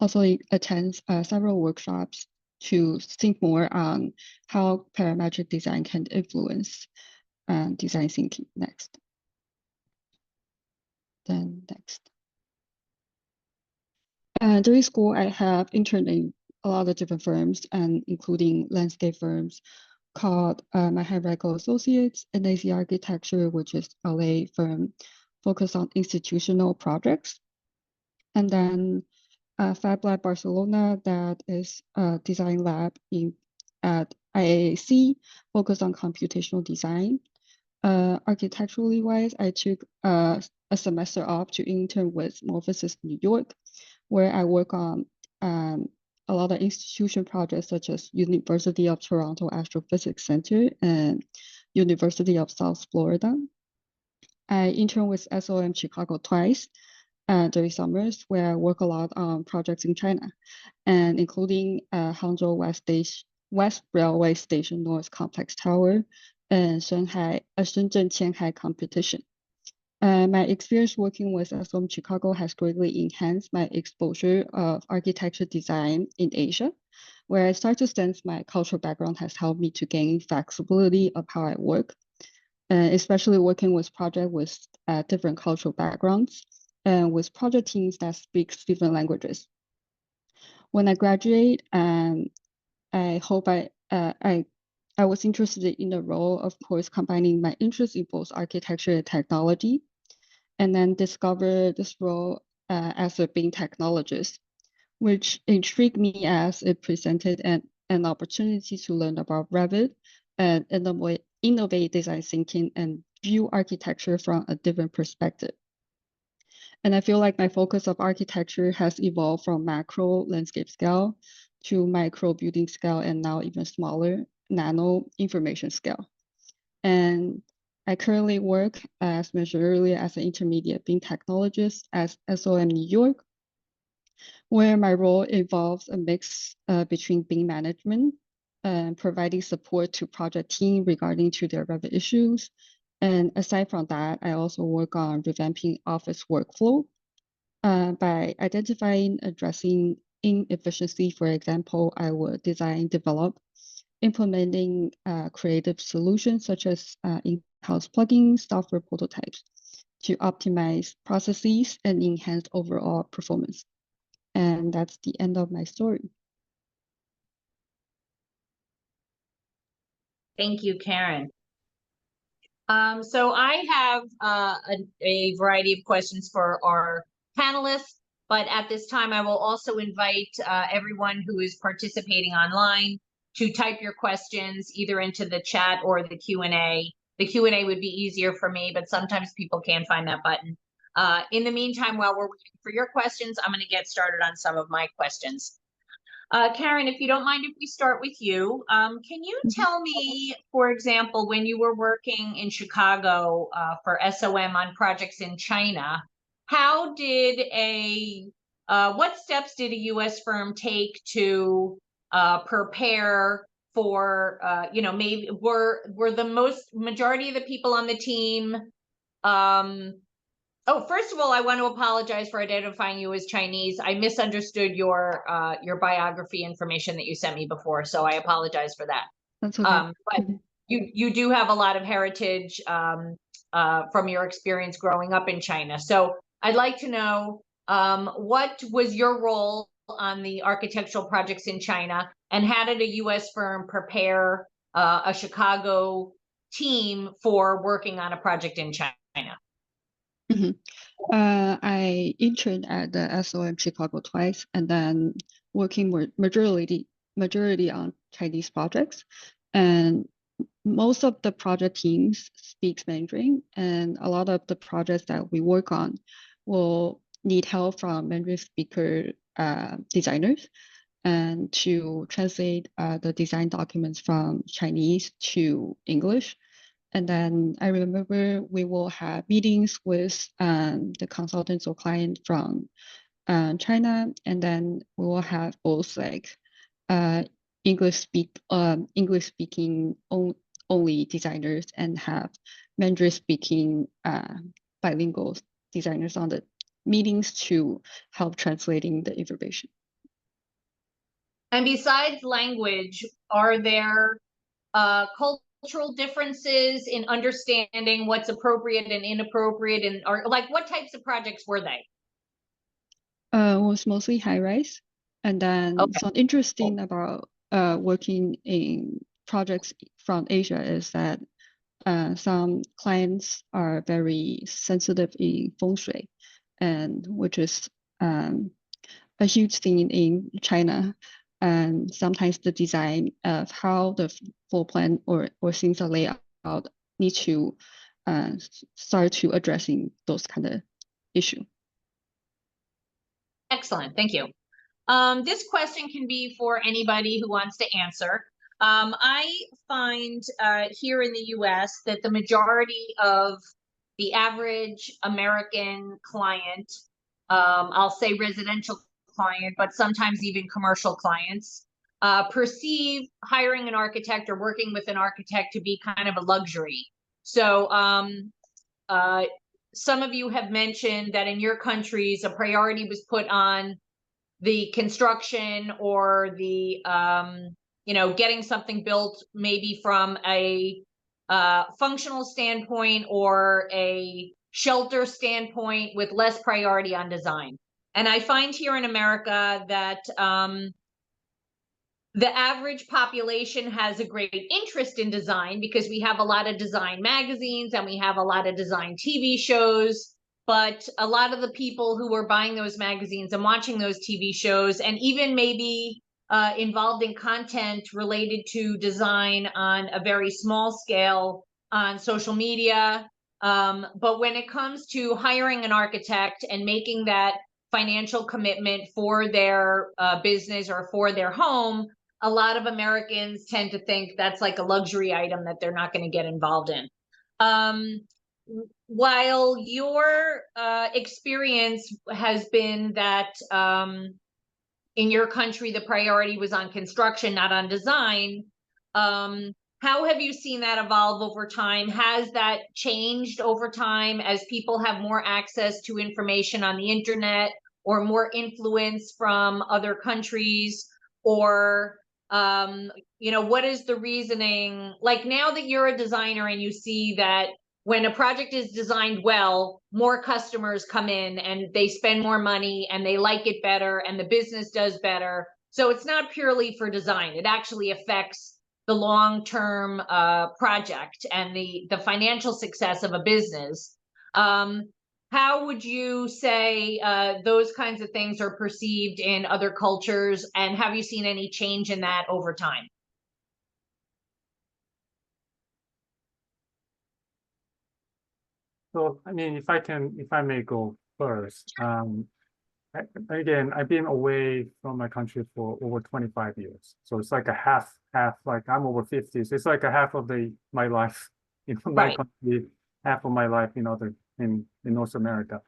Also attend several workshops to think more on how parametric design can influence design thinking. Next. Then next. During school, I have interned in a lot of different firms, and including landscape firms called Manhattan Associates, and AIA Architecture, which is LA firm focused on institutional projects. And then Fab Lab Barcelona, that is a design lab at IAAC, focused on computational design. Architecturally wise, I took a semester off to intern with Morphosis New York, where I work on a lot of institution projects such as University of Toronto Astrophysics Center and University of South Florida. I interned with SOM Chicago twice during summers, where I work a lot on projects in China, and including Hangzhou West Railway Station North Complex Tower and Shenzhen Qianhai competition. My experience working with SOM Chicago has greatly enhanced my exposure of architecture design in Asia, where I start to sense my cultural background has helped me to gain flexibility of how I work, especially working with projects with different cultural backgrounds and with project teams that speak different languages. When I graduate, I hope I was interested in the role, of course, combining my interest in both architecture and technology, and then discovered this role as a BIM technologist, which intrigued me as it presented an opportunity to learn about Revit and innovate design thinking and view architecture from a different perspective. And I feel like my focus of architecture has evolved from macro landscape scale to micro building scale, and now even smaller nano information scale. And I currently work, as mentioned earlier, as an intermediate BIM technologist at SOM New York, where my role involves a mix between BIM management and providing support to project team regarding to their Revit issues. And aside from that, I also work on revamping office workflow by identifying, addressing inefficiency. For example, I would design, develop, implementing creative solutions such as in-house plugins, software prototypes to optimize processes and enhance overall performance. And that's the end of my story. Thank you, Karen. So I have a variety of questions for our panelists, but at this time I will also invite everyone who is participating online to type your questions either into the chat or the Q&A. The Q&A would be easier for me, but sometimes people can't find that button. In the meantime, while we're waiting for your questions, I'm going to get started on some of my questions. Karen, if you don't mind, if we start with you, can you tell me, for example, when you were working in Chicago for SOM on projects in China, how did what steps did a U.S. firm take to prepare for, maybe were the majority of the people on the team, oh, first of all, I want to apologize for identifying you as Chinese. I misunderstood your biography information that you sent me before, so I apologize for that. That's okay. But you do have a lot of heritage from your experience growing up in China. So I'd like to know what was your role on the architectural projects in China, and how did a U.S. firm prepare a Chicago team for working on a project in China? I interned at the SOM Chicago twice, and then working majority on Chinese projects. And most of the project teams speaks Mandarin, and a lot of the projects that we work on will need help from Mandarin speaker designers and to translate the design documents from Chinese to English. And then I remember we will have meetings with the consultants or client from China, and then we will have both like English speaking only designers and have Mandarin speaking bilingual designers on the meetings to help translating the information. And besides language, are there cultural differences in understanding what's appropriate and inappropriate, and or like what types of projects were they? It was mostly high rise, and then Okay. something interesting about working in projects from Asia is that some clients are very sensitive in feng shui, and which is a huge thing in China. And sometimes the design of how the floor plan or things are laid out need to start to addressing those kind of issue. Excellent, thank you. This question can be for anybody who wants to answer. I find here in the US that the majority of the average American client, I'll say residential client, but sometimes even commercial clients, perceive hiring an architect or working with an architect to be kind of a luxury. So some of you have mentioned that in your countries, a priority was put on the construction or the, getting something built maybe from a functional standpoint or a shelter standpoint with less priority on design. And I find here in America that the average population has a great interest in design because we have a lot of design magazines and we have a lot of design TV shows. But a lot of the people who are buying those magazines and watching those TV shows and even maybe involved in content related to design on a very small scale on social media. But when it comes to hiring an architect and making that financial commitment for their business or for their home, a lot of Americans tend to think that's like a luxury item that they're not going to get involved in. While your experience has been that in your country, the priority was on construction, not on design, how have you seen that evolve over time? Has that changed over time as people have more access to information on the internet or more influence from other countries? Or, what is the reasoning? Like now that you're a designer and you see that when a project is designed well, more customers come in and they spend more money and they like it better and the business does better. So it's not purely for design. It actually affects the long-term project and the financial success of a business. How would you say those kinds of things are perceived in other cultures, and have you seen any change in that over time? So, I mean, if I may go first, again, I've been away from my country for over 25 years. So it's like a half, like I'm over 50. So it's like a half of my life in my country, half of my life in North America.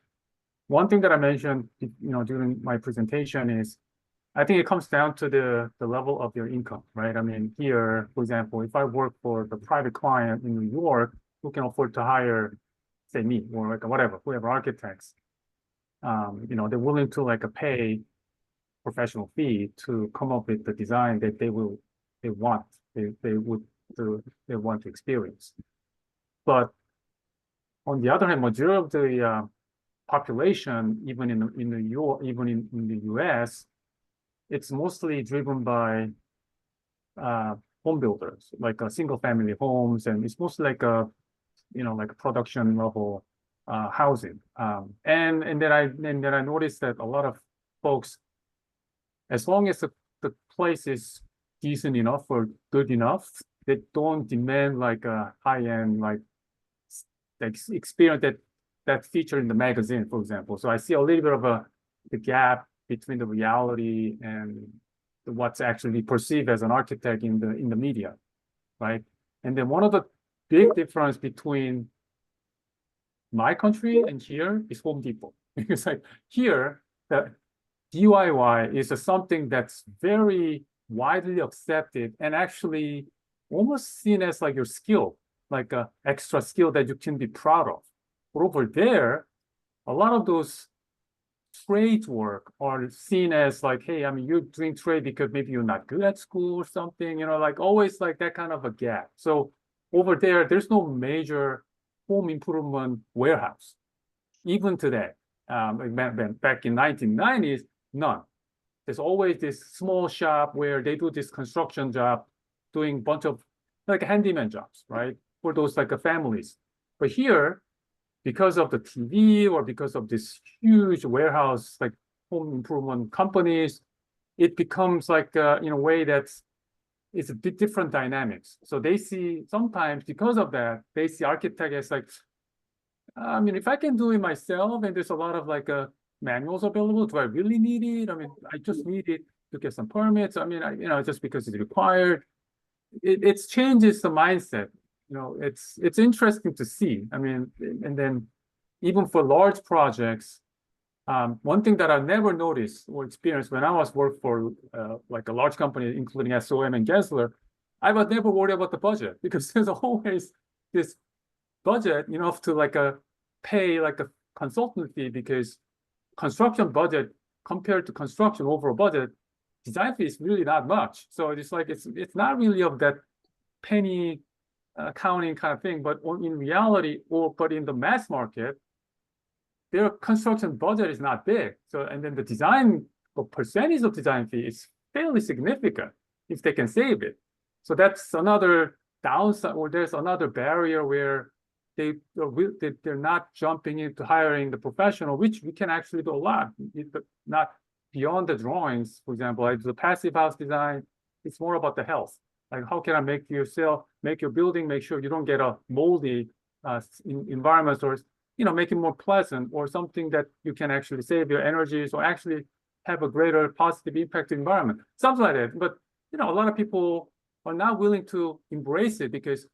One thing that I mentioned, during my presentation is, I think it comes down to the level of your income, right? I mean, here, for example, if I work for the private client in New York who can afford to hire, say me or like whoever architects, they're willing to pay professional fee to come up with the design that they want to experience. But on the other hand, majority of the population, even in the US, it's mostly driven by home builders, like single family homes, and it's mostly like a, like production level housing. And then I noticed that a lot of folks, as long as the place is decent enough or good enough, they don't demand like a high-end like experience that feature in the magazine, for example. So I see a little bit of the gap between the reality and what's actually perceived as an architect in the media, right? And then one of the big difference between my country and here is Home Depot. Because like here, the DIY is something that's very widely accepted and actually almost seen as like your skill, like an extra skill that you can be proud of. But over there, a lot of those trade work are seen as like, hey, I mean, you're doing trade because maybe you're not good at school or something, like always like that kind of a gap. So over there, there's no major home improvement warehouse, even today. Back in 1990s, none. There's always this small shop where they do this construction job, doing a bunch of like handyman jobs, right? For those like families. But here, because of the TV or because of this huge warehouse, like home improvement companies, it becomes like in a way that's it's a bit different dynamics. So they see sometimes because of that, they see architect as like, I mean, if I can do it myself and there's a lot of like manuals available, do I really need it? I mean, I just need it to get some permits. I mean, just because it's required. It changes the mindset. It's interesting to see. I mean, and then even for large projects, one thing that I never noticed or experienced when I was work for like a large company, including SOM and Gensler, I was never worried about the budget because there's always this budget enough to like pay like a consultant fee, because construction budget compared to construction overall budget, design fee is really not much. So it's like it's not really of that penny accounting kind of thing, but in reality, but in the mass market, their construction budget is not big. So, and then the design or percentage of design fee is fairly significant if they can save it. So that's another downside, or there's another barrier where they're not jumping into hiring the professional, which we can actually do a lot, not beyond the drawings. For example, like the passive house design, it's more about the health. Like how can I make your building, make sure you don't get a moldy environment, or make it more pleasant, or something that you can actually save your energies or actually have a greater positive impact environment, something like that. But a lot of people are not willing to embrace it, because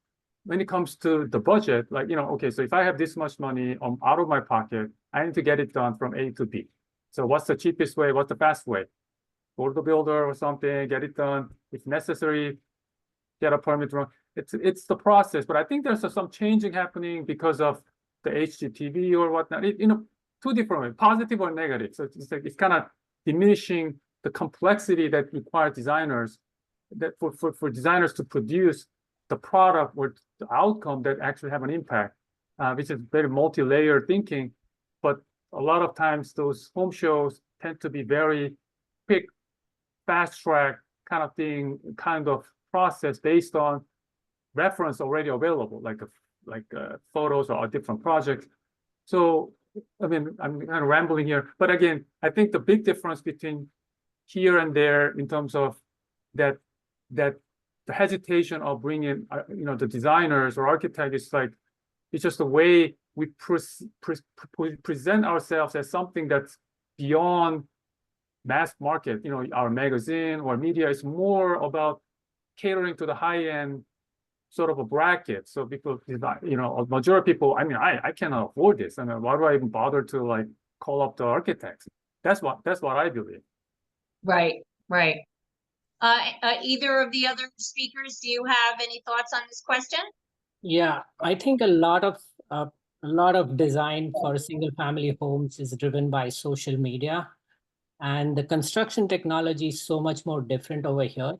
when it comes to the budget, like okay, so if I have this much money out of my pocket, I need to get it done from A to B. So what's the cheapest way? What's the fast way? Go to the builder or something, get it done. If necessary, get a permit run. It's the process. But I think there's some changing happening because of the HGTV or whatnot. Two different ways, positive or negative. So it's kind of diminishing the complexity that requires designers, that for designers to produce the product or the outcome that actually have an impact, which is very multi-layered thinking. But a lot of times those home shows tend to be very quick, fast track kind of thing, kind of process based on reference already available, like photos or different projects. So, I mean, I'm kind of rambling here, but again, I think the big difference between here and there in terms of that the hesitation of bringing, the designers or architects is like, it's just the way we present ourselves as something that's beyond mass market. Our magazine or media is more about catering to the high-end sort of a bracket. So people, a majority of people, I mean, I cannot afford this. I mean, why do I even bother to like call up the architects? That's what I believe. Right. Either of the other speakers, do you have any thoughts on this question? Yeah, I think a lot of design for single family homes is driven by social media, and the construction technology is so much more different over here.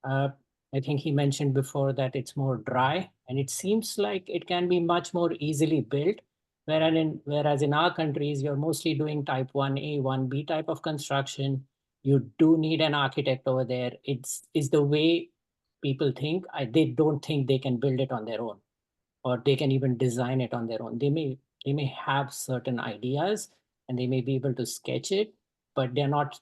I think he mentioned before that it's more dry, and it seems like it can be much more easily built. Whereas in our countries, you're mostly doing type 1A, 1B type of construction. You do need an architect over there. It's the way people think they don't think they can build it on their own, or they can even design it on their own. They may have certain ideas and they may be able to sketch it, but they're not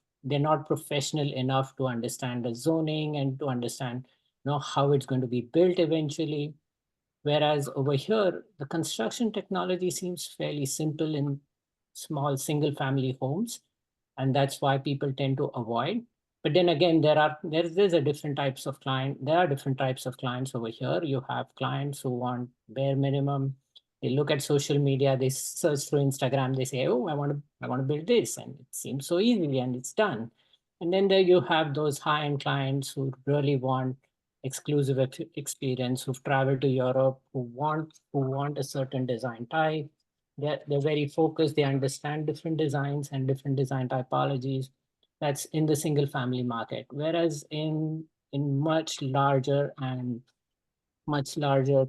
professional enough to understand the zoning and to understand how it's going to be built eventually. Whereas over here, the construction technology seems fairly simple in small single family homes, and that's why people tend to avoid. But then again, there's a different types of client. There are different types of clients over here. You have clients who want bare minimum. They look at social media, they search through Instagram, they say, oh, I want to build this, and it seems so easy and it's done. And then there you have those high-end clients who really want exclusive experience, who've traveled to Europe, who want a certain design type. They're very focused. They understand different designs and different design typologies. That's in the single family market. Whereas in much larger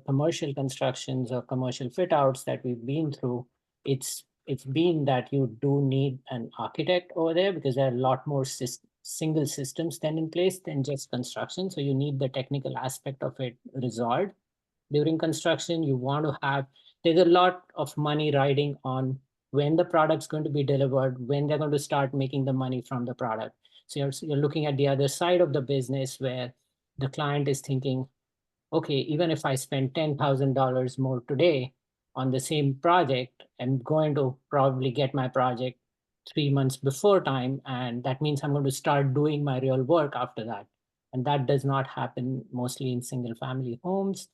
commercial constructions or commercial fit outs that we've been through, it's been that you do need an architect over there, because there are a lot more single systems then in place than just construction. So you need the technical aspect of it resolved. During construction, you want to have, there's a lot of money riding on when the product's going to be delivered, when they're going to start making the money from the product. So you're looking at the other side of the business where the client is thinking, okay, even if I spend $10,000 more today on the same project, I'm going to probably get my project 3 months before time. And that means I'm going to start doing my real work after that. And that does not happen mostly in single family homes.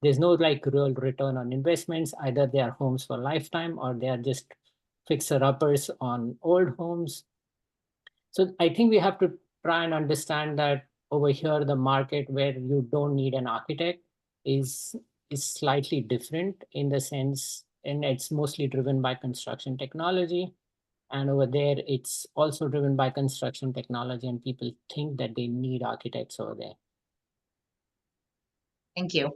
There's no like real return on investments. Either they are homes for lifetime or they are just fixer-uppers on old homes. So I think we have to try and understand that over here, the market where you don't need an architect is slightly different in the sense, and it's mostly driven by construction technology. And over there, it's also driven by construction technology, and people think that they need architects over there. Thank you.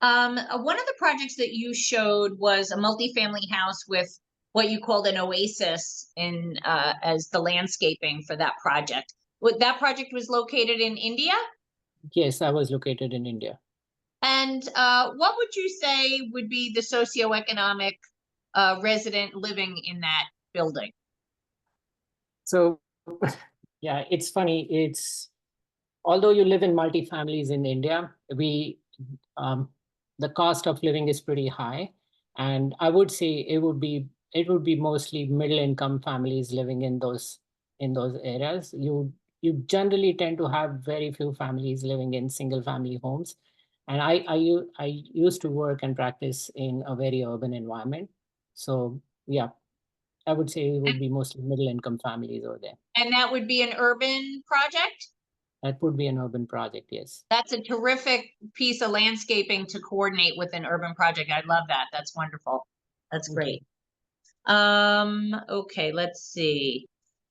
One of the projects that you showed was a multifamily house with what you called an oasis in as the landscaping for that project. That project was located in India? Yes, I was located in India. And what would you say would be the socioeconomic resident living in that building? So, yeah, it's funny. Although you live in multifamilies in India, the cost of living is pretty high, and I would say it would be mostly middle income families living in those areas. You generally tend to have very few families living in single family homes, and I used to work and practice in a very urban environment. So yeah, I would say it would be mostly middle income families over there. And that would be an urban project? That would be an urban project, yes. That's a terrific piece of landscaping to coordinate with an urban project. I love that. That's wonderful. That's great. Okay, let's see.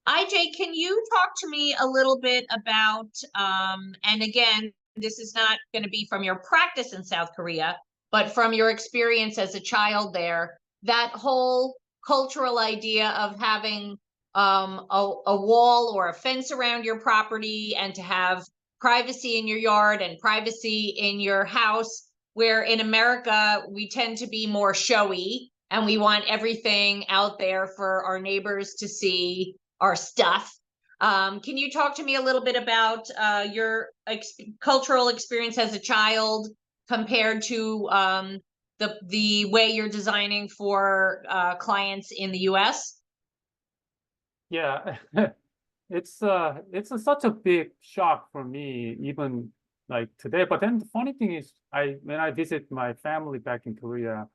IJ, can you talk to me a little bit about, and again, this is not going to be from your practice in South Korea, but from your experience as a child there, that whole cultural idea of having a wall or a fence around your property and to have privacy in your yard and privacy in your house, where in America, we tend to be more showy and we want everything out there for our neighbors to see our stuff. Can you talk to me a little bit about your cultural experience as a child compared to the way you're designing for clients in the US? Yeah, it's such a big shock for me, even like today. But then the funny thing is, when I visit my family back in Korea,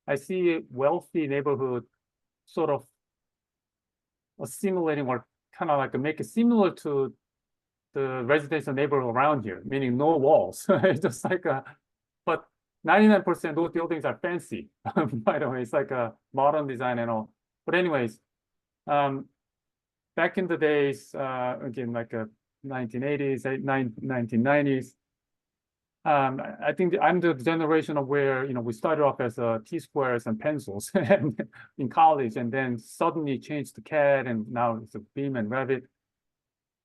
I see wealthy neighborhood sort of assimilating or kind of like make it similar to the residential neighborhood around here, meaning no walls. It's just like but 99% of those buildings are fancy. By the way, it's like a modern design and all. But anyways, back in the days, again, like 1980s, 1990s, I think I'm the generation of where, we started off as T-squares and pencils in college, and then suddenly changed to CAD, and now it's a Beam and Revit.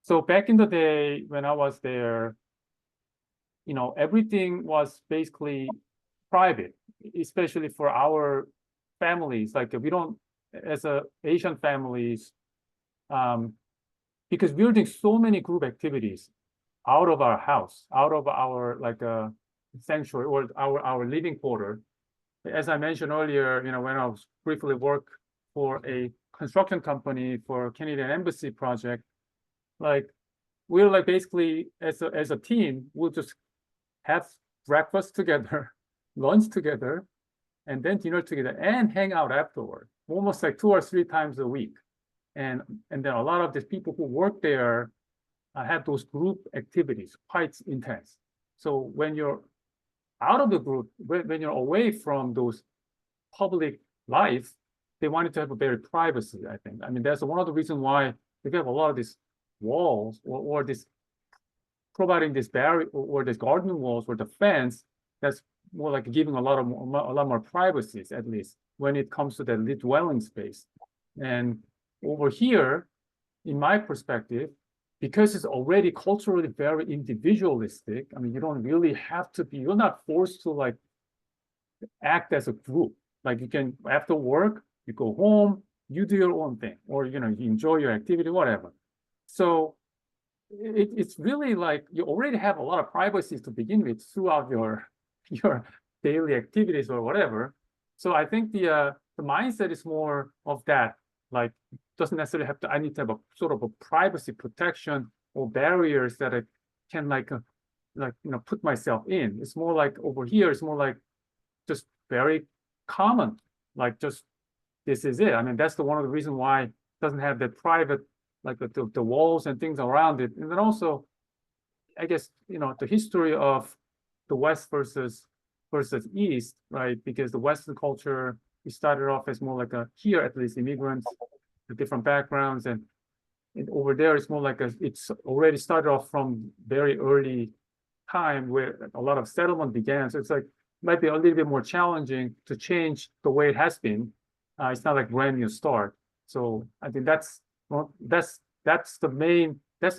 So back in the day when I was there, everything was basically private, especially for our families. Like we don't, as Asian families, because we're doing so many group activities out of our house, out of our like sanctuary or our living quarter. As I mentioned earlier, when I was briefly work for a construction company for Canadian Embassy project, like we're like basically as a team, we'll just have breakfast together, lunch together, and then dinner together and hang out afterward, almost like 2 or 3 times a week. And then a lot of the people who work there have those group activities, quite intense. So when you're out of the group, when you're away from those public life, they wanted to have a very privacy, I think. I mean, that's one of the reasons why we have a lot of these walls or this providing this barrier or this garden walls or the fence that's more like giving a lot more privacies, at least when it comes to the dwelling space. And over here, in my perspective, because it's already culturally very individualistic, I mean, you don't really have to be, you're not forced to like act as a group. Like you can, after work, you go home, you do your own thing, or, you enjoy your activity, whatever. So it's really like you already have a lot of privacy to begin with throughout your daily activities or whatever. So I think the mindset is more of that, like doesn't necessarily have to, I need to have a sort of a privacy protection or barriers that I can put myself in. It's more like over here, it's more like just very common, like just this is it. I mean, that's one of the reasons why it doesn't have that private, like the walls and things around it. And then also, I guess, the history of the West versus East, right? Because the Western culture, we started off as more like here at least immigrants with different backgrounds, and over there it's more like it's already started off from very early time where a lot of settlement began. So it's like might be a little bit more challenging to change the way it has been. It's not like brand new start. So I think that's the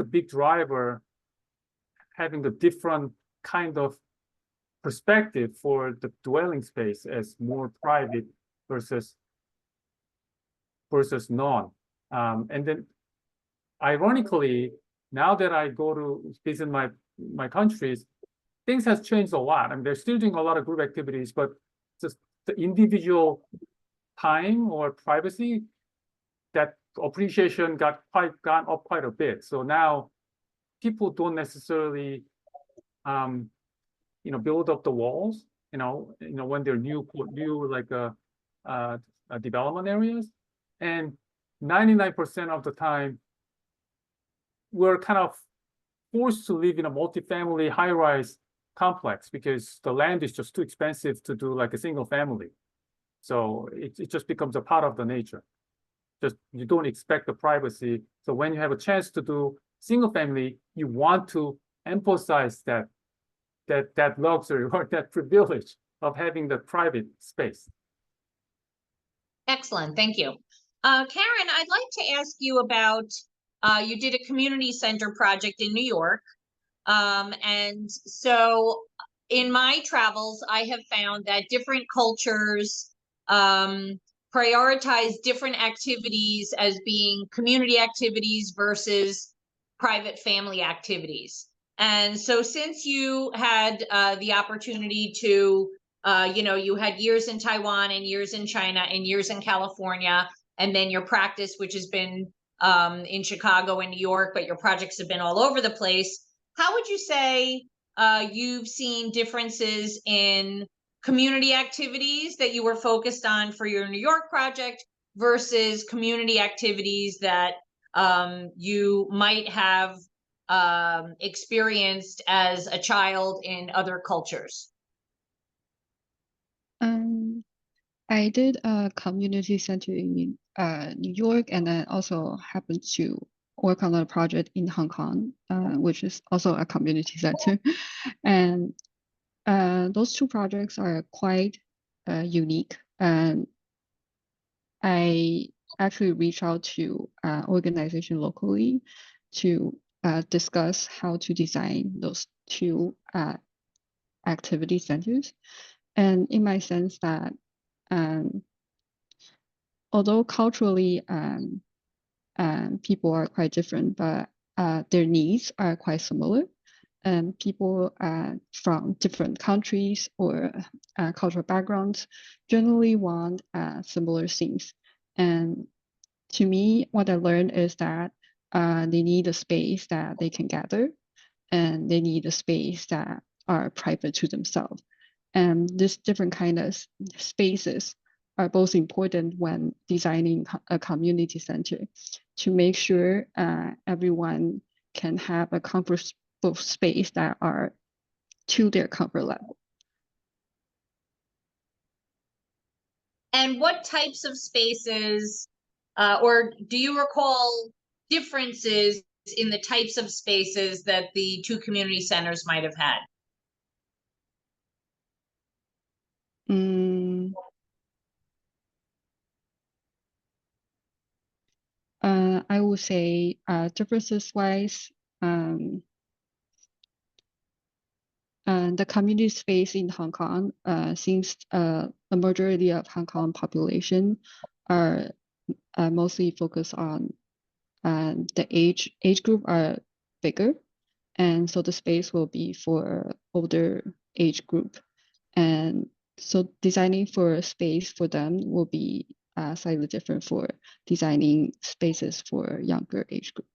big driver, having a different kind of perspective for the dwelling space as more private versus non. And then ironically, now that I go to visit my countries, things has changed a lot. I mean, they're still doing a lot of group activities, but just the individual time or privacy, that appreciation gone up quite a bit. So now people don't necessarily build up the walls, when they're new like development areas. And 99% of the time, we're kind of forced to live in a multifamily high-rise complex because the land is just too expensive to do like a single family. So it just becomes a part of the nature. Just you don't expect the privacy. So when you have a chance to do single family, you want to emphasize that luxury or that privilege of having the private space. Excellent, thank you. Karen, I'd like to ask you about, you did a community center project in New York. And so in my travels, I have found that different cultures prioritize different activities as being community activities versus private family activities. And so since you had the opportunity to, you had years in Taiwan and years in China and years in California, and then your practice, which has been in Chicago and New York, but your projects have been all over the place. How would you say you've seen differences in community activities that you were focused on for your New York project versus community activities that you might have experienced as a child in other cultures? I did a community center in New York, and then also happened to work on a project in Hong Kong, which is also a community center. And those two projects are quite unique. And I actually reached out to organization locally to discuss how to design those two activity centers. And in my sense that although culturally people are quite different, but their needs are quite similar. And people from different countries or cultural backgrounds generally want similar things. And to me, what I learned is that they need a space that they can gather, and they need a space that are private to themselves. And this different kind of spaces are both important when designing a community center to make sure everyone can have a comfortable space that are to their comfort level. And what types of spaces, or do you recall differences in the types of spaces that the two community centers might have had? I would say differences wise, the community space in Hong Kong, since the majority of Hong Kong population are mostly focused on the age group are bigger, and so the space will be for older age group, and so designing for a space for them will be slightly different for designing spaces for younger age group.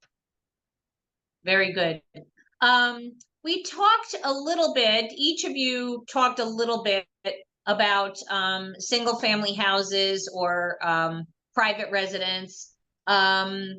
Very good. We talked a little bit, each of you talked a little bit about single family houses or private residence. I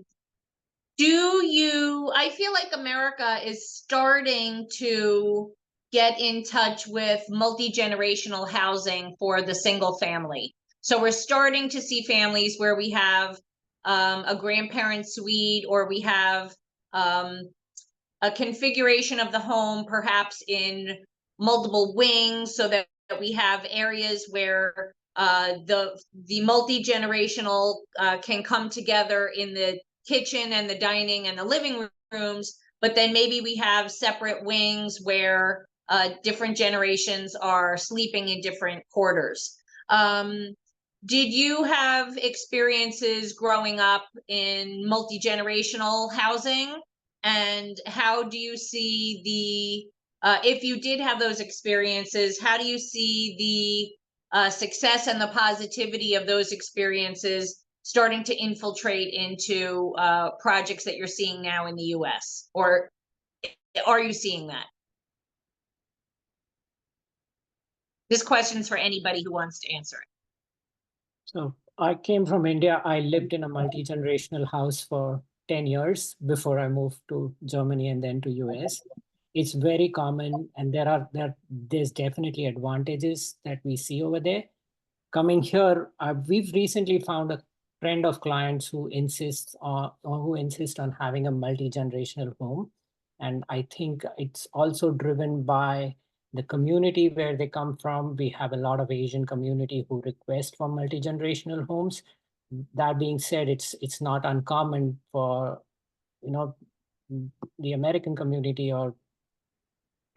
feel like America is starting to get in touch with multi-generational housing for the single family. So we're starting to see families where we have a grandparent suite, or we have a configuration of the home perhaps in multiple wings, so that we have areas where the multi-generational can come together in the kitchen and the dining and the living rooms, but then maybe we have separate wings where different generations are sleeping in different quarters. Did you have experiences growing up in multi-generational housing? And how do you see if you did have those experiences, how do you see the success and the positivity of those experiences starting to infiltrate into projects that you're seeing now in the US? Or are you seeing that? This question's for anybody who wants to answer it. So I came from India. I lived in a multi-generational house for 10 years before I moved to Germany and then to US. It's very common, and there's definitely advantages that we see over there. Coming here, we've recently found a trend of clients who insist on having a multi-generational home. And I think it's also driven by the community where they come from. We have a lot of Asian community who request for multi-generational homes. That being said, it's not uncommon for the American community or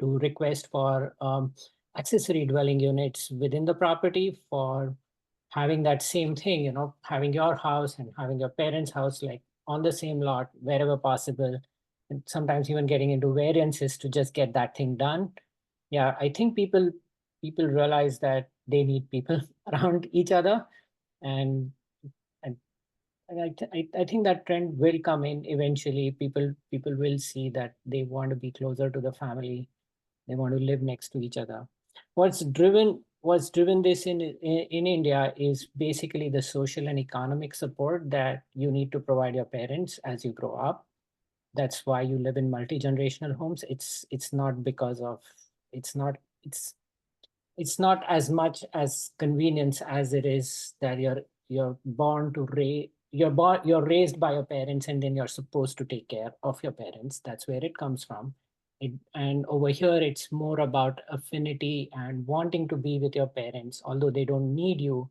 to request for accessory dwelling units within the property for having that same thing, having your house and having your parents' house like on the same lot wherever possible, and sometimes even getting into variances to just get that thing done. Yeah, I think people realize that they need people around each other, and I think that trend will come in eventually. People will see that they want to be closer to the family. They want to live next to each other. What's driven this in India is basically the social and economic support that you need to provide your parents as you grow up. That's why you live in multi-generational homes. It's not because of it's not as much as convenience as it is that you're born to you're raised by your parents, and then you're supposed to take care of your parents. That's where it comes from. And over here, it's more about affinity and wanting to be with your parents. Although they don't need you,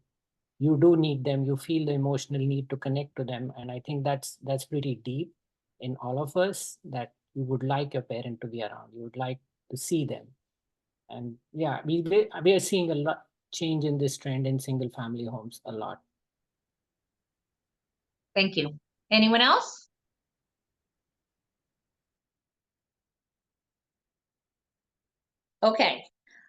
you do need them. You feel the emotional need to connect to them. And I think that's pretty deep in all of us, that you would like your parent to be around. You would like to see them. And yeah, we are seeing a lot change in this trend in single family homes a lot. Thank you. Anyone else? Okay.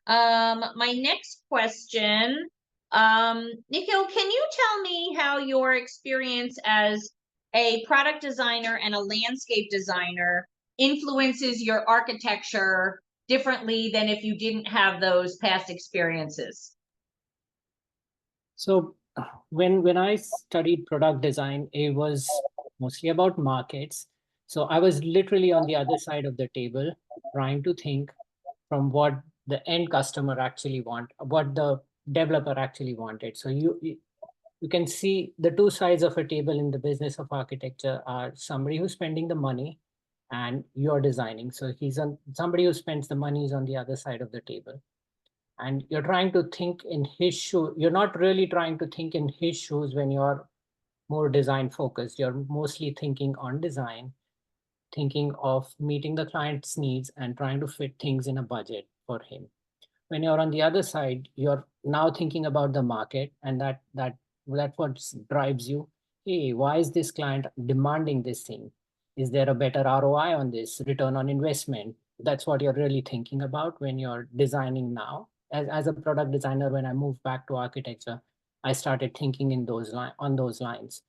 My next question, Nikhil, can you tell me how your experience as a product designer and a landscape designer influences your architecture differently than if you didn't have those past experiences? So when I studied product design, it was mostly about markets. So I was literally on the other side of the table, trying to think from what the end customer actually want, what the developer actually wanted. So you can see the two sides of a table in the business of architecture are somebody who's spending the money and you're designing. So somebody who spends the money is on the other side of the table. And you're trying to think in his shoe. You're not really trying to think in his shoes when you're more design focused. You're mostly thinking on design, thinking of meeting the client's needs and trying to fit things in a budget for him. When you're on the other side, you're now thinking about the market, and that's what drives you. Hey, why is this client demanding this thing? Is there a better ROI on this, return on investment? That's what you're really thinking about when you're designing now. As a product designer, when I moved back to architecture, I started thinking on those lines.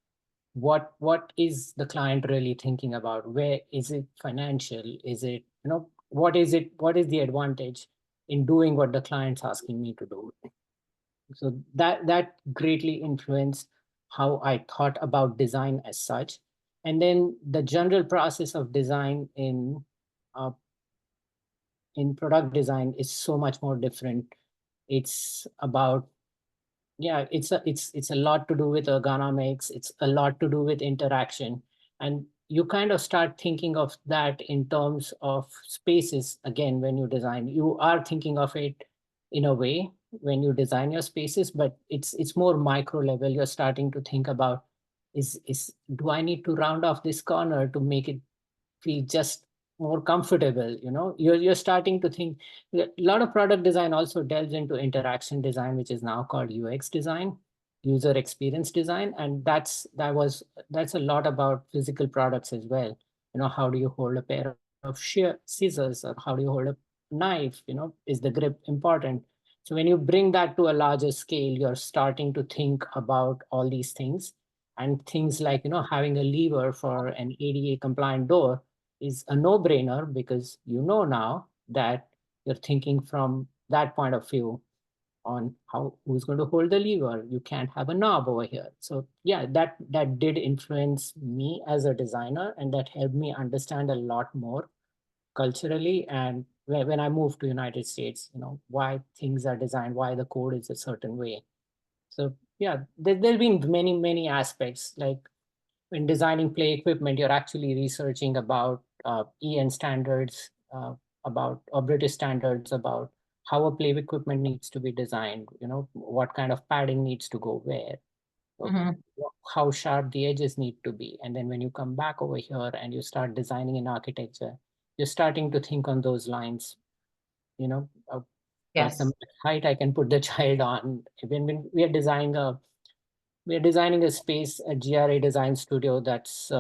What is the client really thinking about? Where is it financial? Is it, what is the advantage in doing what the client's asking me to do? So that greatly influenced how I thought about design as such. And then the general process of design in product design is so much more different. It's about, yeah, it's a lot to do with ergonomics. It's a lot to do with interaction. And you kind of start thinking of that in terms of spaces. Again, when you design, you are thinking of it in a way when you design your spaces, but it's more micro level. You're starting to think about, do I need to round off this corner to make it feel just more comfortable? You're starting to think. A lot of product design also delves into interaction design, which is now called UX design, user experience design. And that's a lot about physical products as well. How do you hold a pair of scissors, or how do you hold a knife? Is the grip important? So when you bring that to a larger scale, you're starting to think about all these things. And things like, having a lever for an ADA compliant door is a no-brainer, because now that you're thinking from that point of view on who's going to hold the lever. You can't have a knob over here. So yeah, that did influence me as a designer, and that helped me understand a lot more culturally. And when I moved to United States, why things are designed, why the code is a certain way. So yeah, there's been many aspects. Like when designing play equipment, you're actually researching about EN standards, or British standards about how a play equipment needs to be designed, what kind of padding needs to go where, how sharp the edges need to be. And then when you come back over here and you start designing in architecture, you're starting to think on those lines, what's the height I can put the child on. When we are designing a space at GRA Design Studio that's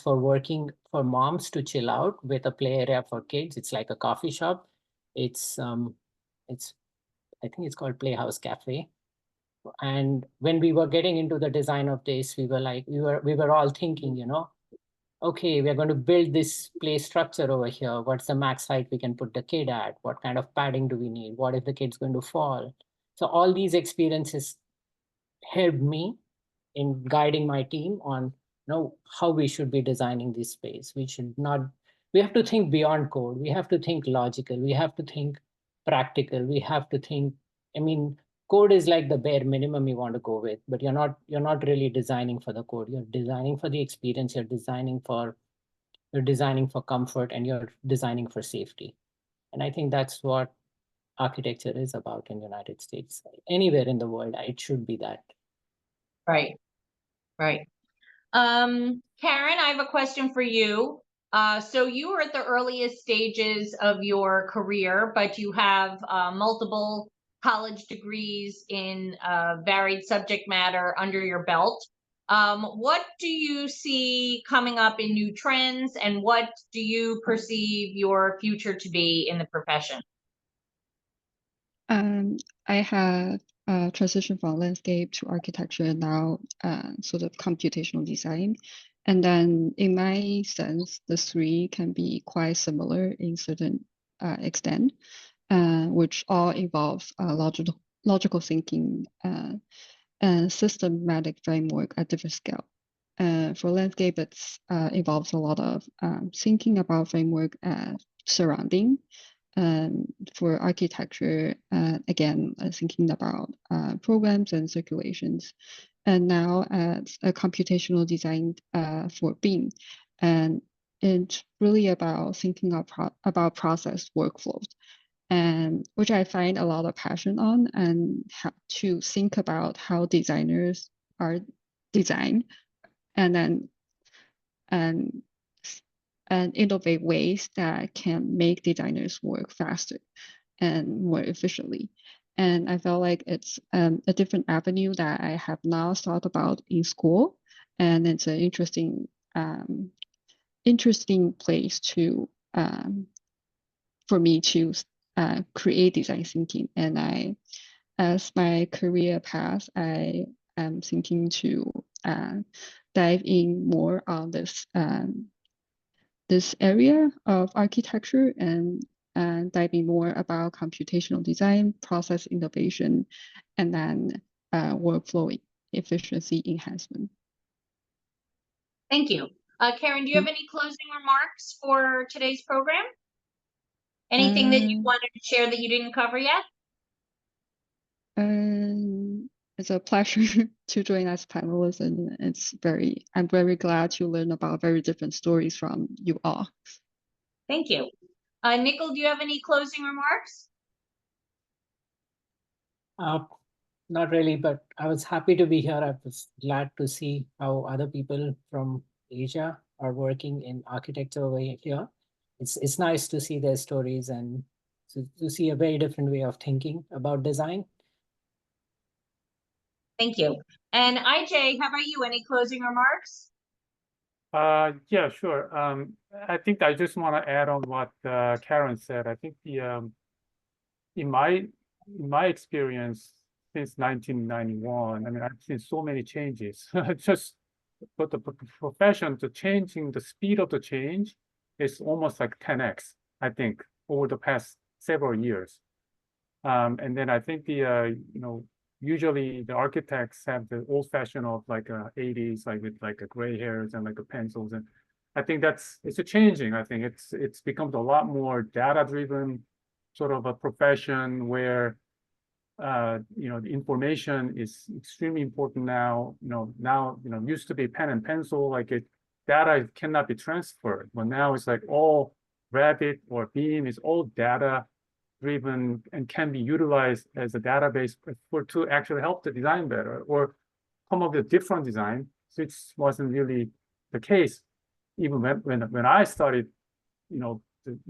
for moms to chill out with a play area for kids. It's like a coffee shop. I think it's called Playhouse Cafe. And when we were getting into the design of this, we were all thinking, okay, we're going to build this play structure over here. What's the max height we can put the kid at? What kind of padding do we need? What if the kid's going to fall? So all these experiences helped me in guiding my team on how we should be designing this space. We have to think beyond code. We have to think logical. We have to think practical. We have to think, code is like the bare minimum you want to go with, but you're not really designing for the code. You're designing for the experience. You're designing for comfort, and you're designing for safety. And I think that's what architecture is about in the United States. Anywhere in the world, it should be that. Right. Karen, I have a question for you. So you are at the earliest stages of your career, but you have multiple college degrees in varied subject matter under your belt. What do you see coming up in new trends, and what do you perceive your future to be in the profession? I have transitioned from landscape to architecture and now sort of computational design. And then in my sense, the three can be quite similar in certain extent, which all involves logical thinking and systematic framework at different scale. For landscape, it's involves a lot of thinking about framework surrounding. For architecture, again, thinking about programs and circulations. And now as a computational design for BEAM. And it's really about thinking about process workflows, and which I find a lot of passion on, and how to think about how designers are designed, and then and innovate ways that can make designers work faster and more efficiently. And I felt like it's a different avenue that I have not thought about in school, and it's an interesting place to for me to create design thinking. And as my career path, I am thinking to dive in more on this area of architecture and diving more about computational design, process innovation, and then workflow efficiency enhancement. Thank you. Karen, do you have any closing remarks for today's program? Anything that you wanted to share that you didn't cover yet? It's a pleasure to join as panelists, and I'm very glad to learn about very different stories from you all. Thank you. Nikhil, do you have any closing remarks? Not really, but I was happy to be here. I was glad to see how other people from Asia are working in architecture over here. It's nice to see their stories and to see a very different way of thinking about design. Thank you. And IJ, how about you? Any closing remarks? Yeah, sure. I think I just want to add on what Karen said. I think in my experience since 1991, I mean, I've seen so many changes. Just but the profession, the changing, the speed of the change is almost like 10x, I think, over the past several years. And then I think usually the architects have the old fashioned of like 80s, like with like a gray hairs and like a pencils. And I think it's a changing. I think it's become a lot more data driven sort of a profession where the information is extremely important now. Used to be pen and pencil, like data cannot be transferred, but now it's like all Revit or BEAM is all data driven and can be utilized as a database to actually help the design better or come up with a different design, which wasn't really the case even when I started,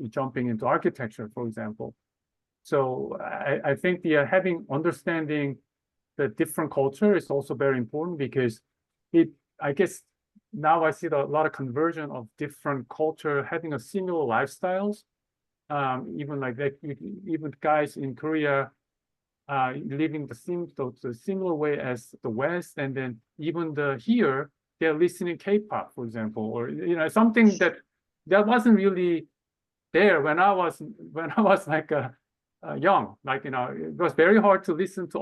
jumping into architecture, for example. So I think understanding the different culture is also very important, because I guess now I see a lot of conversion of different culture having a similar lifestyles. Even like that, even guys in Korea living the similar way as the West, and then even here they're listening K-pop, for example, or something that wasn't really there when I was like young. Like it was very hard to listen to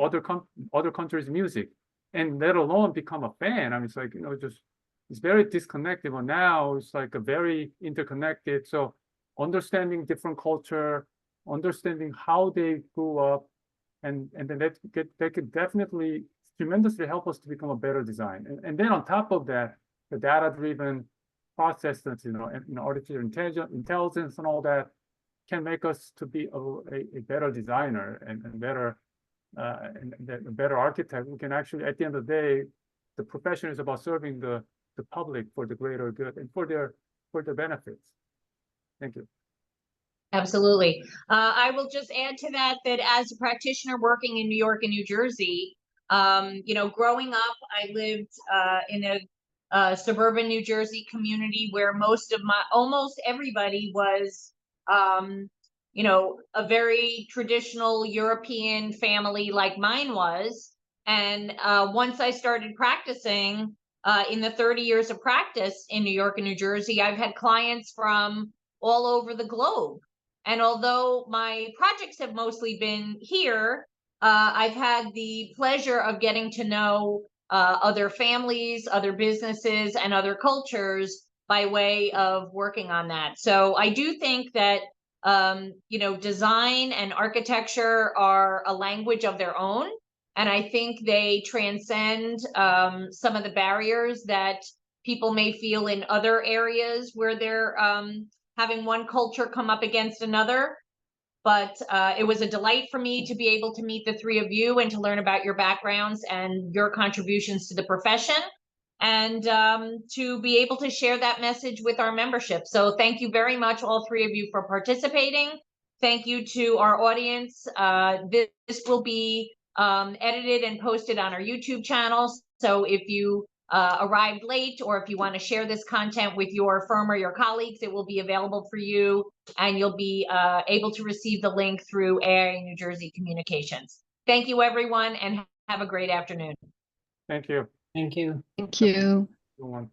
other countries' music, and let alone become a fan. I mean, it's like it's very disconnected. But now it's like a very interconnected. So understanding different culture, understanding how they grew up, and then that could definitely tremendously help us to become a better design. And then on top of that, the data-driven process that's artificial intelligence and all that can make us to be a better designer and better a better architect. We can actually, at the end of the day, the profession is about serving the public for the greater good and for their for the benefits. Thank you. Absolutely. I will just add to that, that as a practitioner working in New York and New Jersey, growing up, I lived in a suburban New Jersey community where almost everybody was, a very traditional European family like mine was. And once I started practicing in the 30 years of practice in New York and New Jersey, I've had clients from all over the globe. And although my projects have mostly been here, I've had the pleasure of getting to know other families, other businesses, and other cultures by way of working on that. So I do think that, design and architecture are a language of their own. And I think they transcend some of the barriers that people may feel in other areas where they're having one culture come up against another. But it was a delight for me to be able to meet the three of you and to learn about your backgrounds and your contributions to the profession, and to be able to share that message with our membership. So thank you very much, all three of you, for participating. Thank you to our audience. This will be edited and posted on our YouTube channel. So if you arrived late, or if you want to share this content with your firm or your colleagues, it will be available for you, and you'll be able to receive the link through AIA New Jersey Communications. Thank you, everyone, and have a great afternoon. Thank you. Thank you. Thank you. Everyone.